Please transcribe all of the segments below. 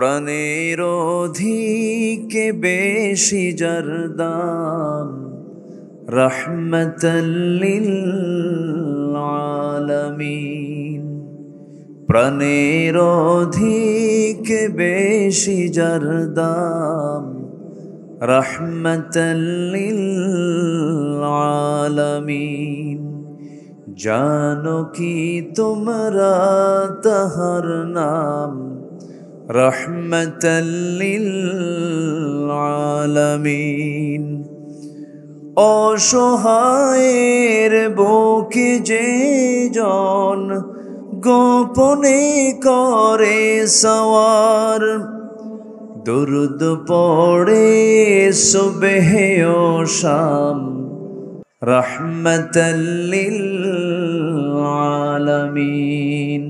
প্রাণের অধিকে বেশি যার দাম, রাহমাতাল লিল আলামিন। প্রাণের অধিকে বেশি যার দাম, রাহমাতাল লিল আলামিন। জানো কি তোমরা তাহার নাম, রাহমাতাল লিল আলামিন। অসহায়ের বুকে যে জন গোপনে করে সওয়ার, দুরুদ পড়ে সুবহে ও শাম, রাহমাতাল লিল আলামিন।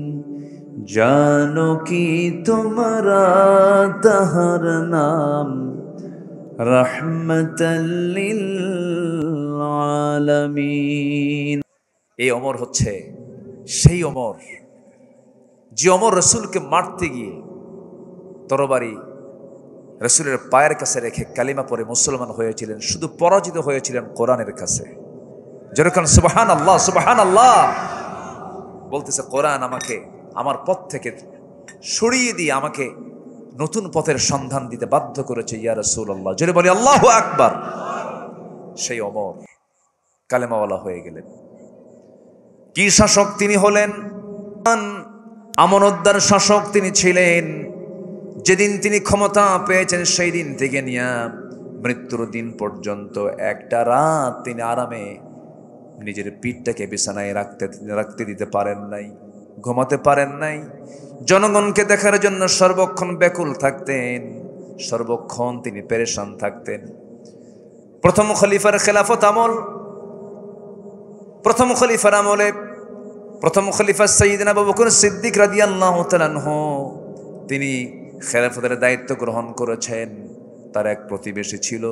জানো কি তোমরা তাহার নাম, রাহমাতাল লিল আলামিন। এই ওমর হচ্ছে সেই ওমর যে ওমর রসুলকে মারতে গিয়ে তরবারি রসুলের পায়ের কাছে রেখে কালিমা পরে মুসলমান হয়েছিলেন, শুধু পরাজিত হয়েছিলেন কোরআনের কাছে। যেরকম সুবহানাল্লাহ সুবহানাল্লাহ বলতেছে, কোরআন আমাকে আমার পথ থেকে সরিয়ে দিয়ে আমাকে নতুন পথের সন্ধান দিতে বাধ্য করেছে। ইয়া রাসূলুল্লাহ, জোরে বলি আল্লাহু আকবার। সেই ওমর কালেমাওয়ালা হয়ে গেলেন। কি শাসক তিনি হলেন! আমানতদার শাসক তিনি ছিলেন। যেদিন তিনি ক্ষমতা পেয়েছেন সেই দিন থেকে নিয়ে মৃত্যুর দিন পর্যন্ত একটা রাত তিনি আরামে নিজের পিঠটাকে বিছানায় রাখতে দিতে পারেন নাই, ঘুমাতে পারেন নাই। জনগণকে দেখার জন্য সর্বক্ষণ ব্যাকুল থাকতেন, সর্বক্ষণ তিনি পেরেশান থাকতেন। প্রথম খলিফার খেলাফত আমল, প্রথম খলিফার আমলে প্রথম খলিফা সাইয়্যিদনা আবু বকর সিদ্দিক রাদিয়াল্লাহু তাআলা আনহু তিনি খেলাফতের দায়িত্ব গ্রহণ করেছেন। তার এক প্রতিবেশী ছিল,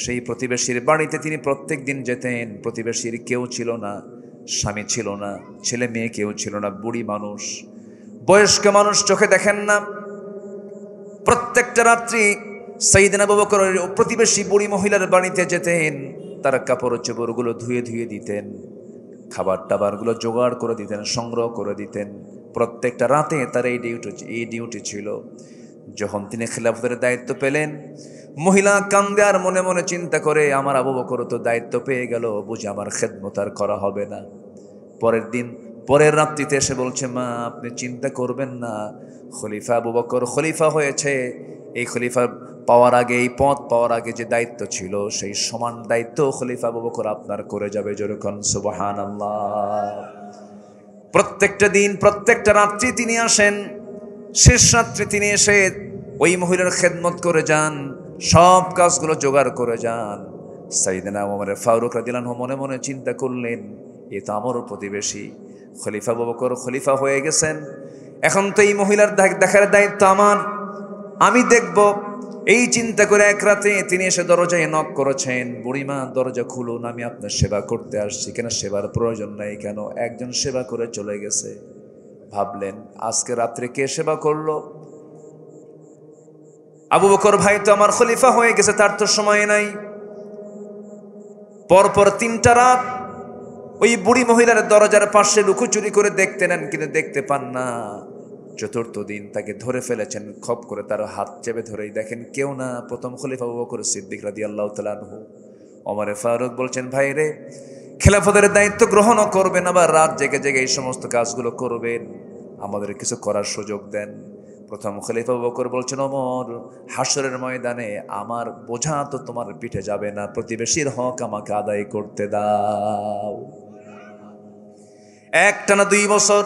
সেই প্রতিবেশীর বাড়িতে তিনি প্রত্যেক দিন যেতেন। প্রতিবেশীর কেউ ছিল না, স্বামী ছিল না, ছেলে মেয়ে কেউ ছিল না, বুড়ি মানুষ, বয়স্ক মানুষ, চোখে দেখেন না। প্রত্যেকটা রাত্রি সাইয়্যিদনা আবু বকর প্রতিবেশী বুড়ি মহিলার বাড়িতে যেতেন, তার কাপড় চোপড়গুলো ধুয়ে ধুয়ে দিতেন, খাবার টাবারগুলো জোগাড় করে দিতেন, সংগ্রহ করে দিতেন। প্রত্যেকটা রাতে তার এই ডিউটি ছিল। যখন তিনি খেলাফতের দায়িত্ব পেলেন, মহিলা কান্দে আর মনে মনে চিন্তা করে, আমার আবু বকর তো দায়িত্ব পেয়ে গেল, বুঝি আমার খেদমত আর করা হবে না। পরের রাত্রিতে এসে বলছে, মা আপনি চিন্তা করবেন না, খলিফা আবু বকর খলিফা হয়েছে। এই খলিফা পাওয়ার আগে, এই পদ পাওয়ার আগে যে দায়িত্ব ছিল, সেই সমান দায়িত্ব খলিফা আবু বকর আপনার করে যাবে। যেরকম সুবহানাল্লাহ। প্রত্যেকটা দিন, প্রত্যেকটা রাত্রি তিনি আসেন। শেষ রাত্রে তিনি এসে ওই মহিলার খেদমত করে যান, সব কাজগুলো জোগাড় করে যান। সাইয়েদনা ওমর ফারুক রাদিয়াল্লাহু আনহু মনে মনে চিন্তা করলেন, এ তো আমারও প্রতিবেশী, খলিফা আবু বকর খলিফা হয়ে গেছেন, এখন তো এই মহিলার দেখার দায়িত্ব আমার, আমি দেখব। এই চিন্তা করে এক রাতে তিনি এসে দরজায় নক করেছেন, বুড়িমা দরজা খুলুন, আমি আপনার সেবা করতে আসছি। কেন সেবার প্রয়োজন নাই কেন, একজন সেবা করে চলে গেছে। ভাবলেন আজকে রাত্রে কে সেবা করলো? আবু বকর ভাই তো আমার খলিফা হয়ে গেছে, তার তো সময় নাই। পরপর 3টা রাত ওই বুড়ি মহিলার দরজার পাশে লুকোচুরি করে দেখতে নেন, কিন্তু দেখতে পান না। 4র্থ দিন তাকে ধরে ফেলেছেন, খপ করে তার হাত চেপে ধরেই দেখেন কেউ না, প্রথম খলিফা আবু বকর সিদ্দিক রাদিয়াল্লাহু তাআলা আনহু। ওমর ফারুক বলছেন, ভাই রে, খেলাফতের দায়িত্ব গ্রহণও করবেন, আবার রাত জেগে জেগে এই সমস্ত কাজগুলো করবেন, আমাদের কিছু করার সুযোগ দেন। প্রথম খলিফা আবু বকর বলছেন, ওমর হাসরের ময়দানে আমার বোঝা তো তোমার পিঠে যাবে না, প্রতিবেশীর হক আমাকে আদায় করতে দাও। একটানা 2 বছর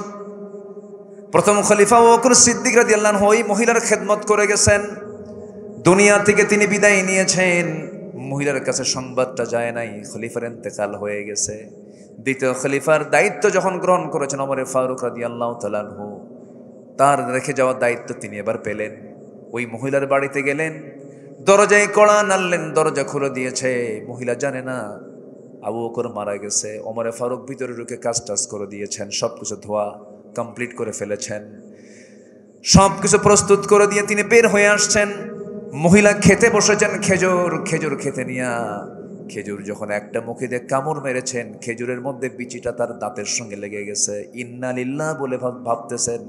প্রথম খলিফা আবু বকর সিদ্দিক রাদিয়াল্লাহু আনহু ওই মহিলার খেদমত করে গেছেন। দুনিয়া থেকে তিনি বিদায় নিয়েছেন, মহিলার কাছে সংবাদটা যায় নাই, খলিফার ইন্তেকাল হয়ে গেছে। দ্বিতীয় খলিফার দায়িত্ব যখন গ্রহণ করেছেন ওমর ফারুক রাদিয়াল্লাহু তাআলা আনহু, তার রেখে যাওয়া দায়িত্ব তিনি এবার পেলেন। ওই মহিলার বাড়িতে গেলেন, দরজায় কড়া নাড়লেন, দরজা খুলে দিয়েছে। মহিলা জানে না আবু বকর মারা গেছে। ওমর ফারুক ভিতরে ঢুকে কাজ টাজ করে দিয়েছেন, সবকিছু ধোয়া কমপ্লিট করে ফেলেছেন। সবকিছু প্রস্তুত করে দিয়ে তিনি বের হয়ে আসছেন। মহিলা খেতে বসেছেন খেজুর, খেজুর খেতে নিয়া খেজুর যখন একটা মুখে দিয়ে কামড় মেরেছেন, খেজুরের মধ্যে বিচিটা তার দাঁতের সঙ্গে লেগে গেছে। ইন্না লিল্লাহ বলে ভাবতেছেন,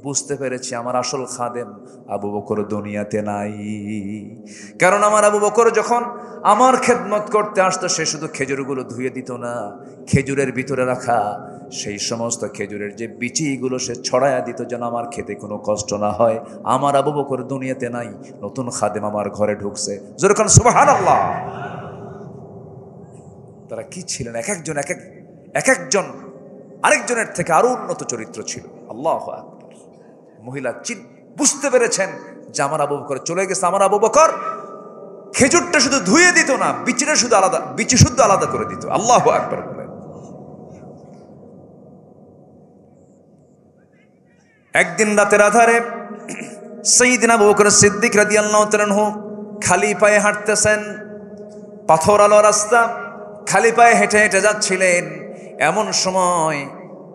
বুঝতে পেরেছি আমার আসল খাদেম আবু বকর দুনিয়াতে নাই। কারণ আমার আবু বকর যখন আমার খেদমত করতে আসতো, সে শুধু খেজুরগুলো ধুয়ে দিত না, খেজুরের ভিতরে রাখা সেই সমস্ত খেজুরের যে বিচিগুলো সে ছড়ায়া দিত, যেন আমার খেতে কোনো কষ্ট না হয়। আমার আবু বকর দুনিয়াতে নাই, নতুন খাদেম আমার ঘরে ঢুকছে। যেরকম সুবহানাল্লাহ। তারা কি ছিলেন, এক একজন আরেকজনের থেকে আরো উন্নত চরিত্র ছিল। আল্লাহু আকবার। মহিলা বুঝতে পেরেছেন যে আমার আবু বকর চলে গেছে। আমার আবু বকর খেজুরটা শুধু ধুয়ে দিত না, বিচি শুদ্ধ আলাদা করে দিত। আল্লাহু আকবার বলে। একদিন রাতের আধারে সাইয়্যিদিনা আবু বকর সিদ্দিক রাদিয়াল্লাহু তাআলা আনহু খালি পায়ে হাঁটতেছেন, পাথর আলো রাস্তা, খালি পায়ে হেঁটে হেঁটে যাচ্ছিলেন। এমন সময়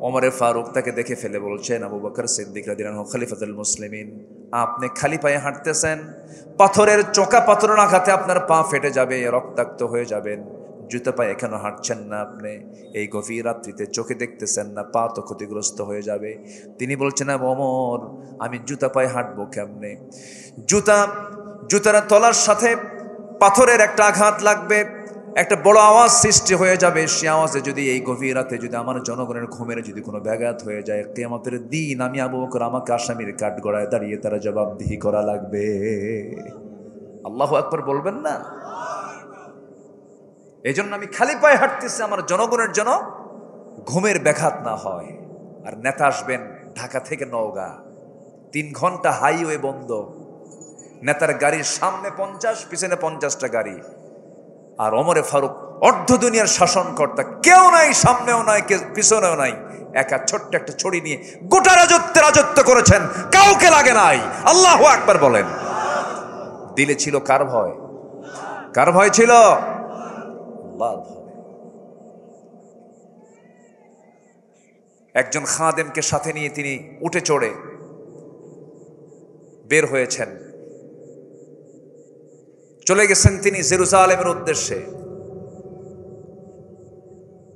ওমরে ফারুক তাকে দেখে ফেলে বলছেন, আবু বকর সিদ্দিক রাদিয়াল্লাহু আনহু খলিফাতুল মুসলিমিন, আপনি খালি পায়ে হাঁটতেছেন, পাথরের চোকা পাথরের আঘাতে আপনার পা ফেটে যাবে, রক্তাক্ত হয়ে যাবেন। জুতা পায়ে কেন হাঁটছেন না আপনি? এই গভীর রাত্রিতে চোখে দেখতেছেন না, পা তো ক্ষতিগ্রস্ত হয়ে যাবে। তিনি বলছেন, ওমর, আমি জুতা পায়ে হাঁটবো কেমনে? জুতার তলার সাথে পাথরের একটা আঘাত লাগবে, একটা বড় আওয়াজ সৃষ্টি হয়ে যাবে। সে আওয়াজে যদি এই গভীর রাতে যদি আমার জনগণের ঘুমের যদি কোনো ব্যাঘাত হয়ে যায়, কিয়ামতের দিন আমি আবু বকর আমাকে আসামির কাঠগড়ায় দাঁড়িয়ে তারা জবাবদিহি করা লাগবে। আল্লাহু আকবার বলবেন না? এই জন্য আমি খালি পায়ে হাঁটতেছি, আমার জনগণের জন্য ঘুমের ব্যাঘাত না হয়। আর নেতা আসবেন ঢাকা থেকে নওগাঁ, 3 ঘন্টা হাইওয়ে বন্ধ, নেতার গাড়ির সামনে 50, পিছনে 50টা গাড়ি। আর ওমরে ফারুক অর্ধ দুনিয়ার শাসনকর্তা, কেউ নাই, সামনেও নাই, পিছনেও নাই, একা ছোট্ট একটা ছড়ি নিয়ে গোটা রাজত্ব করেছেন, কাউকে লাগে নাই। আল্লাহু আকবার বলেন। দিলে ছিল কার ভয়? কার ভয় ছিল? আল্লাহর ভয়। একজন খাদেমকে সাথে নিয়ে তিনি উঠে চড়ে বের হয়েছেন, চলে গেছেন তিনি জেরুজালেমের উদ্দেশ্যে।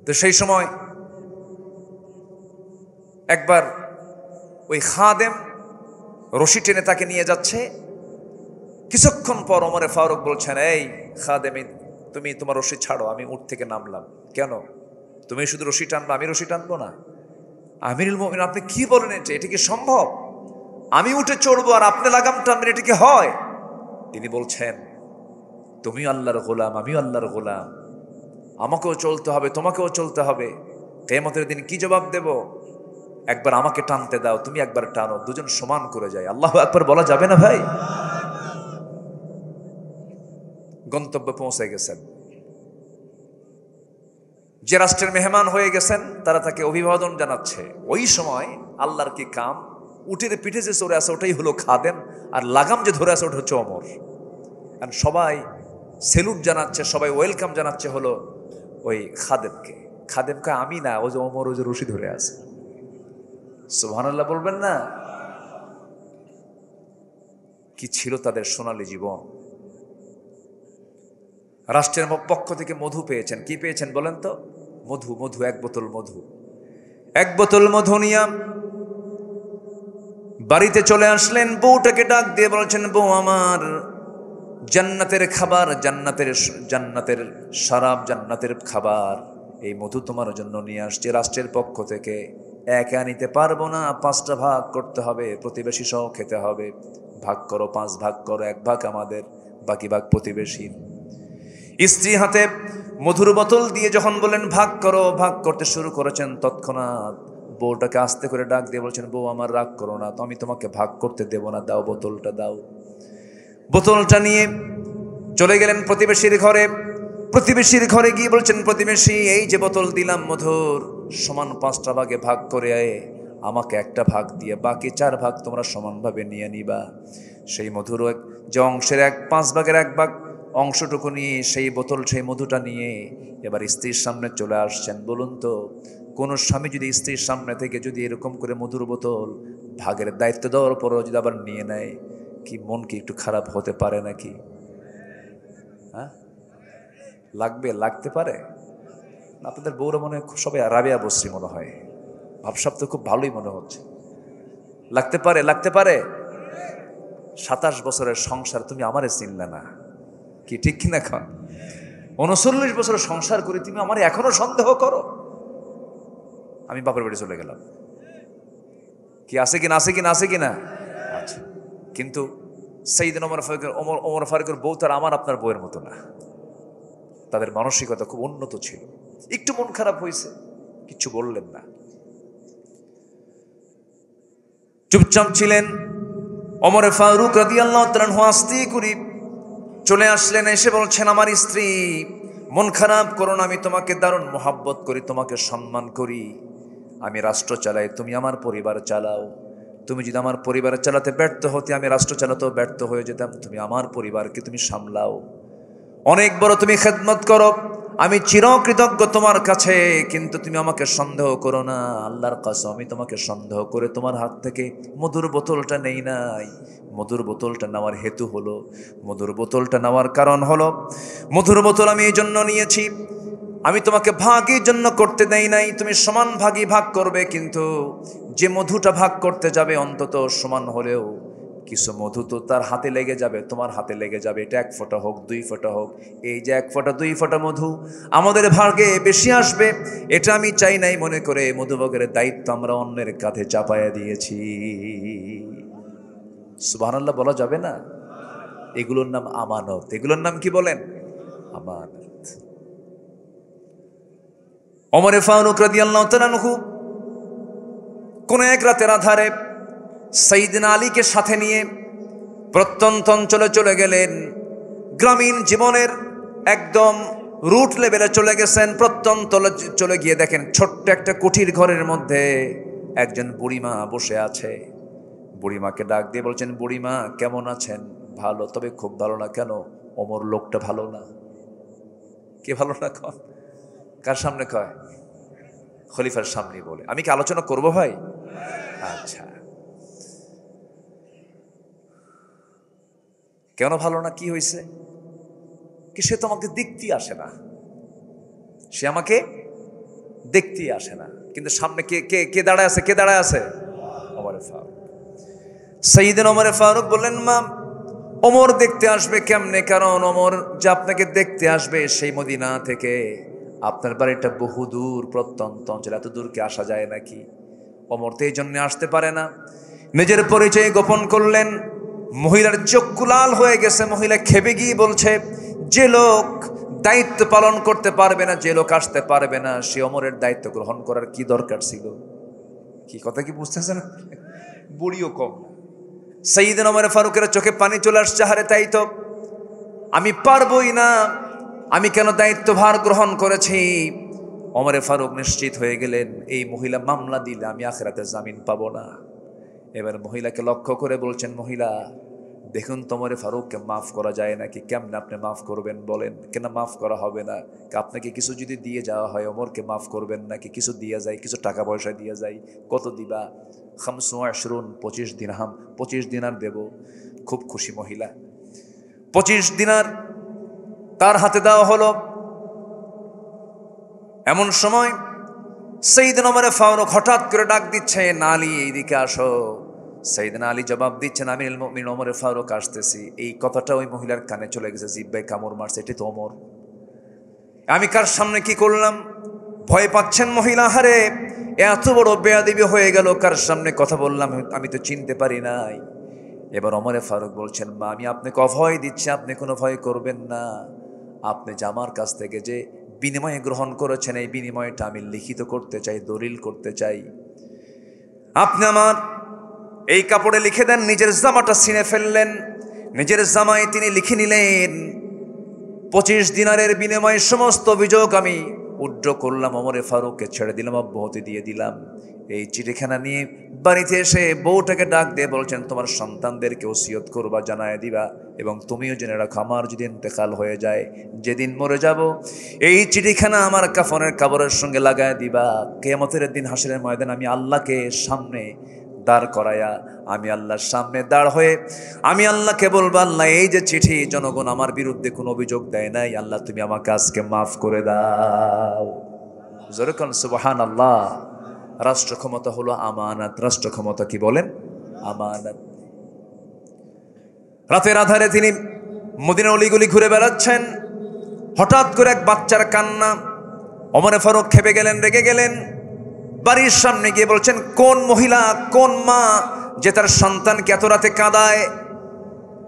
তো সেই সময় একবার ওই খাদেম রশি টেনে তাকে নিয়ে যাচ্ছে। কিছুক্ষণ পর ওমরে ফারুক বলছেন, এই খাদেম, তুমি তোমার রশি ছাড়ো, আমি উঠ থেকে নামলাম। কেন? তুমি শুধু রশি টানবো, আমি রশি টানবো না? আমিরুল মুমিনিন, আপনি কি বলেন? এটা কি সম্ভব? আমি উঠে চড়বো আর আপনি লাগাম টানবেন, এটা কি হয়? তিনি বলছেন, তুমিও আল্লাহর গোলাম, আমিও আল্লাহর গোলাম, আমাকেও চলতে হবে, তোমাকেও চলতে হবে। কিয়ামতের দিন কি জবাব দেব? একবার আমাকে টানতে দাও, তুমি একবার টানো, দুজন সমান করে যায়। আল্লাহু আকবার বলা যাবে না ভাই? গন্তব্যে পৌঁছে গেছেন। যে রাষ্ট্রের মেহমান হয়ে গেছেন তারা তাকে অভিবাদন জানাচ্ছে। ওই সময় আল্লাহর কি কাম, উটের পিঠে যে চড়ে আছে ওটাই হলো খাদেম, আর লাগাম যে ধরে আছে ওটা হচ্ছে ওমর। আর সবাই সেলুট জানাচ্ছে, সবাই ওয়েলকাম জানাচ্ছে হলো ওই খাদেমকে। খাদেমকে আমি না, ও যে ওমর, ও যে রশি ধরে আছে। সুবহানাল্লাহ বলবেন না? কি ছিল তাদের সোনালী জীবন। রাষ্ট্রের পক্ষ থেকে মধু পেয়েছেন। কি পেয়েছেন বলেন তো? মধু, 1 বোতল মধু। 1 বোতল মধু নিয়ে বাড়িতে চলে আসলেন। বউটাকে ডাক দিয়ে বলছেন, বউ আমার, জান্নাতের খাবার, জান্নাতের শরাব, জান্নাতের খাবার, এই মধু তোমার জন্য নিয়ে আসছে রাষ্ট্রের পক্ষ থেকে। একা নিতে পারবো না, 5টা ভাগ করতে হবে, প্রতিবেশী সহ খেতে হবে। ভাগ করো, 5 ভাগ করো, 1 ভাগ আমাদের, বাকি ভাগ প্রতিবেশীর। স্ত্রী হাতে মধুর বোতল দিয়ে যখন বলেন ভাগ করো, ভাগ করতে শুরু করেছেন, তৎক্ষণাৎ বউটাকে আস্তে করে ডাক দিয়ে বলছেন, বউ আমার, রাগ করো না, তো আমি তোমাকে ভাগ করতে দেব না, দাও বোতলটা দাও। বোতলটা নিয়ে চলে গেলেন প্রতিবেশীর ঘরে। প্রতিবেশীর ঘরে গিয়ে বলছেন, প্রতিবেশী, এই যে বোতল দিলাম মধুর, সমান 5টা ভাগে ভাগ করে আমাকে 1টা ভাগ দিয়ে বাকি 4 ভাগ তোমরা সমানভাবে নিয়ে নিবা। সেই মধুর যে অংশের 5 ভাগের 1 ভাগ অংশটুকু নিয়ে সেই বোতল, সেই মধুটা নিয়ে এবার স্ত্রীর সামনে চলে আসছেন। বলুন তো, কোন স্বামী যদি স্ত্রীর সামনে থেকে যদি এরকম করে মধুর বোতল ভাগের দায়িত্ব দেওয়ার পরও যদি আবার নিয়ে নেয়, কি মন কি একটু খারাপ হতে পারে নাকি? হ্যাঁ, লাগতে পারে। আপনাদের বউরা মনে হয় সবাই রাবেয়া বসরি মনে হয়, ভাবসাব তো খুব ভালোই মনে হচ্ছে। লাগতে পারে। 27 বছরের সংসার, তুমি আমারে চিনলে না, কি ঠিক কিনা? এখন 39 বছরের সংসার করে তুমি আমার এখনো সন্দেহ করো। আমি বাপের বাড়ি চলে গেলাম, কি আছে কিনা আচ্ছা, কিন্তু সাইয়েদনা ওমর ফারুকের বউ তার আমার আপনার বউয়ের মতো না। তাদের মানসিকতা খুব উন্নত ছিল। একটু মন খারাপ হয়েছে, কিচ্ছু বললেন না, চুপচাপ ছিলেন। ওমর ফারুক রাদিয়াল্লাহু তাআলা আনহু আস্তে করে চলে আসলেন, এসে বলছেন, আমার স্ত্রী, মন খারাপ করো না, আমি তোমাকে দারুণ মোহাব্বত করি, তোমাকে সম্মান করি। আমি রাষ্ট্র চালাই, তুমি আমার পরিবার চালাও। তুমি যদি আমার পরিবার চালাতে ব্যর্থ হতে, আমি রাষ্ট্র চালাতেও ব্যর্থ হয়ে যেতাম। তুমি আমার পরিবারকে তুমি সামলাও, অনেক বড় তুমি খেদমত করো, আমি চিরকৃতজ্ঞ তোমার কাছে। কিন্তু তুমি আমাকে সন্দেহ করো না, আল্লাহর কসম আমি তোমাকে সন্দেহ করে তোমার হাত থেকে মধুর বোতলটা নেই নাই। মধুর বোতলটা নেওয়ার হেতু হলো, মধুর বোতলটা নেওয়ার কারণ হলো, মধুর বোতল আমি এই জন্য নিয়েছি, আমি তোমাকে ভাগের জন্য করতে দেই নাই। তুমি সমান ভাগই ভাগ করবে, কিন্তু যে মধুটা ভাগ করতে যাবে অন্তত সমান হলেও কিছু মধু তো তার হাতে লেগে যাবে, তোমার হাতে লেগে যাবে। এটা 1 ফোঁটা হোক 2 ফোঁটা হোক, এই যে 1 ফোঁটা 2 ফোঁটা মধু আমাদের ভাগে বেশি আসবে, এটা আমি চাই নাই মনে করে মধুভাগের দায়িত্ব আমরা অন্যের কাঁধে চাপায়া দিয়েছি। সুবহানাল্লাহ বলা যাবে না? এগুলোর নাম আমানত। এগুলোর নাম কি বলেন? আমানত। ওমর ফারুক রাদিয়াল্লাহু তাআলা আনহু কোন এক রাতের আধারে সাইয়েদনা আলীকে সাথে নিয়ে প্রত্যন্ত অঞ্চলে চলে গেলেন। গ্রামীণ জীবনের একদম রুট লেভেলে চলে গেছেন। প্রত্যন্ত চলে গিয়ে দেখেন ছোট্ট একটা কুঠির ঘরের মধ্যে একজন বুড়িমা বসে আছে। বুড়িমাকে ডাক দিয়ে বলছেন, বুড়িমা কেমন আছেন? ভালো, তবে খুব ভালো না। কেন? ওমর লোকটা ভালো না। কে ভালো না? কার সামনে কয়? খলিফার সামনে বলে। আমি কি আলোচনা করব ভাই? আচ্ছা, কেন ভালো না? কি হয়েছে? কি সে তো আমাকে দেখতেই আসে না, সে আমাকে দেখতেই আসে না। কিন্তু সামনে কে কে কে দাঁড়ায় আছে? কে দাঁড়ায় আছে? ওমর ফারুক। সাইয়েদনা ওমর ফারুক বললেন, মা, ওমর দেখতে আসবে কেমনে? কারণ ওমর যে আপনাকে দেখতে আসবে সেই মদিনা থেকে আপনার বাড়িটা বহু দূর, প্রত্যন্ত অঞ্চল, এত দূর কি আসা যায় নাকি? ওমর তো এই জন্য আসতে পারে না। নিজের পরিচয় গোপন করলেন। মহিলার চক্ষু লাল হয়ে গেছে। মহিলা খেপে গিয়ে বলছে, যে লোক দায়িত্ব পালন করতে পারবে না, যে লোক আসতে পারবে না, সে ওমরের দায়িত্ব গ্রহণ করার কি দরকার ছিল? কি কথা কি বুঝতেছেন? বুড়িও কম। সাইয়েদনা ওমর ফারুকের চোখে পানি চলে আসছে। হারে, তাই তো, আমি পারবই না, আমি কেন দায়িত্বভার গ্রহণ করেছি? ওমর ফারুক নিশ্চিত হয়ে গেলেন, এই মহিলা মামলা দিলে আমি আখিরাতে জামিন পাবো না। এবার মহিলাকে লক্ষ্য করে বলছেন, মহিলা দেখুন তো ওমর ফারুককে মাফ করা যায় নাকি? কেমনে আপনি মাফ করবেন বলেন? কেন মাফ করা হবে না? আপনাকে কিছু যদি দিয়ে যাওয়া হয় ওমরকে মাফ করবেন নাকি? কিছু দিয়ে যায়, কিছু টাকা পয়সা দিয়ে যায়। কত দিবা? 25 দিরহাম, 25 দিনার দেব। খুব খুশি মহিলা। 25 দিনার তার হাতে দেওয়া হলো। এমন সময় সাইয়েদনা ওমর ফারুক হঠাৎ করে ডাক দিচ্ছেন, আলী এইদিকে আসো। সাইয়েদনা আলী জবাব দিচ্ছেন, আমিরুল মুমিনিন ওমর ফারুক আসতেছি। এই কথাটা ওই মহিলার কানে চলে গেছে, জিহ্বায় কামড় মারছে, এটি তো ওমর। আমি কার সামনে কি করলাম? ভয় পাচ্ছেন মহিলা, হারে এত বড় বেয়াদবি হয়ে গেল, কার সামনে কথা বললাম, আমি তো চিনতে পারি নাই। এবার ওমর ফারুক বলছেন, মা, আমি আপনাকে অভয় দিচ্ছি, আপনি কোনো ভয় করবেন না। আপনি যে আমার কাছ থেকে যে বিনিময়ে গ্রহণ করেছেন, এই বিনিময়টা আমি লিখিত করতে চাই, দলিল করতে চাই। আপনি আমার এই কাপড়ে লিখে দেন। নিজের জামাটা ছিঁড়ে ফেললেন, নিজের জামায় তিনি লিখে নিলেন, 25 দিনারের বিনিময়ে সমস্ত অভিযোগ আমি উড্র করলাম, ওমর ফারুককে ছেড়ে দিলাম, অব্যাহতি দিয়ে দিলাম। এই চিঠিখানা নিয়ে বাড়িতে এসে বউটাকে ডাক দিয়ে বলছেন, তোমার সন্তানদেরকে ওসিয়ত করবা, জানায় দিবা, এবং তুমিও জেনে রাখো, আমার যদি ইন্তেকাল হয়ে যায়, যেদিন মরে যাব, এই চিঠিখানা আমার কাফনের কাপড়ের সঙ্গে লাগায় দিবা। কিয়ামতের দিন হাসরের ময়দানে আমি আল্লাহকে সামনে দাঁড় করায়া আমি আল্লাহর সামনে দাঁড় হয়ে আমি আল্লাহকে বলবো, আল্লাহ এই যে চিঠি জনগণ আমার বিরুদ্ধে কোনো অভিযোগ দেয় নাই, আল্লাহ তুমি আমাকে আজকে মাফ করে দাও। জোরে কোন সুবহানাল্লাহ। রাষ্ট্র ক্ষমতা হলো আমানত। রাষ্ট্র ক্ষমতা কি বলেন? আমানত। রাতের আধারে তিনি মদিনার অলিগলি ঘুরে বেড়াচ্ছেন, হঠাৎ করে এক বাচ্চার কান্না। ওমর ফারুক খেপে গেলেন, রেগে গেলেন। বাড়ির সামনে গিয়ে বলছেন, কোন মহিলা, কোন মা যে তার সন্তানকে এত রাতে কাঁদায়?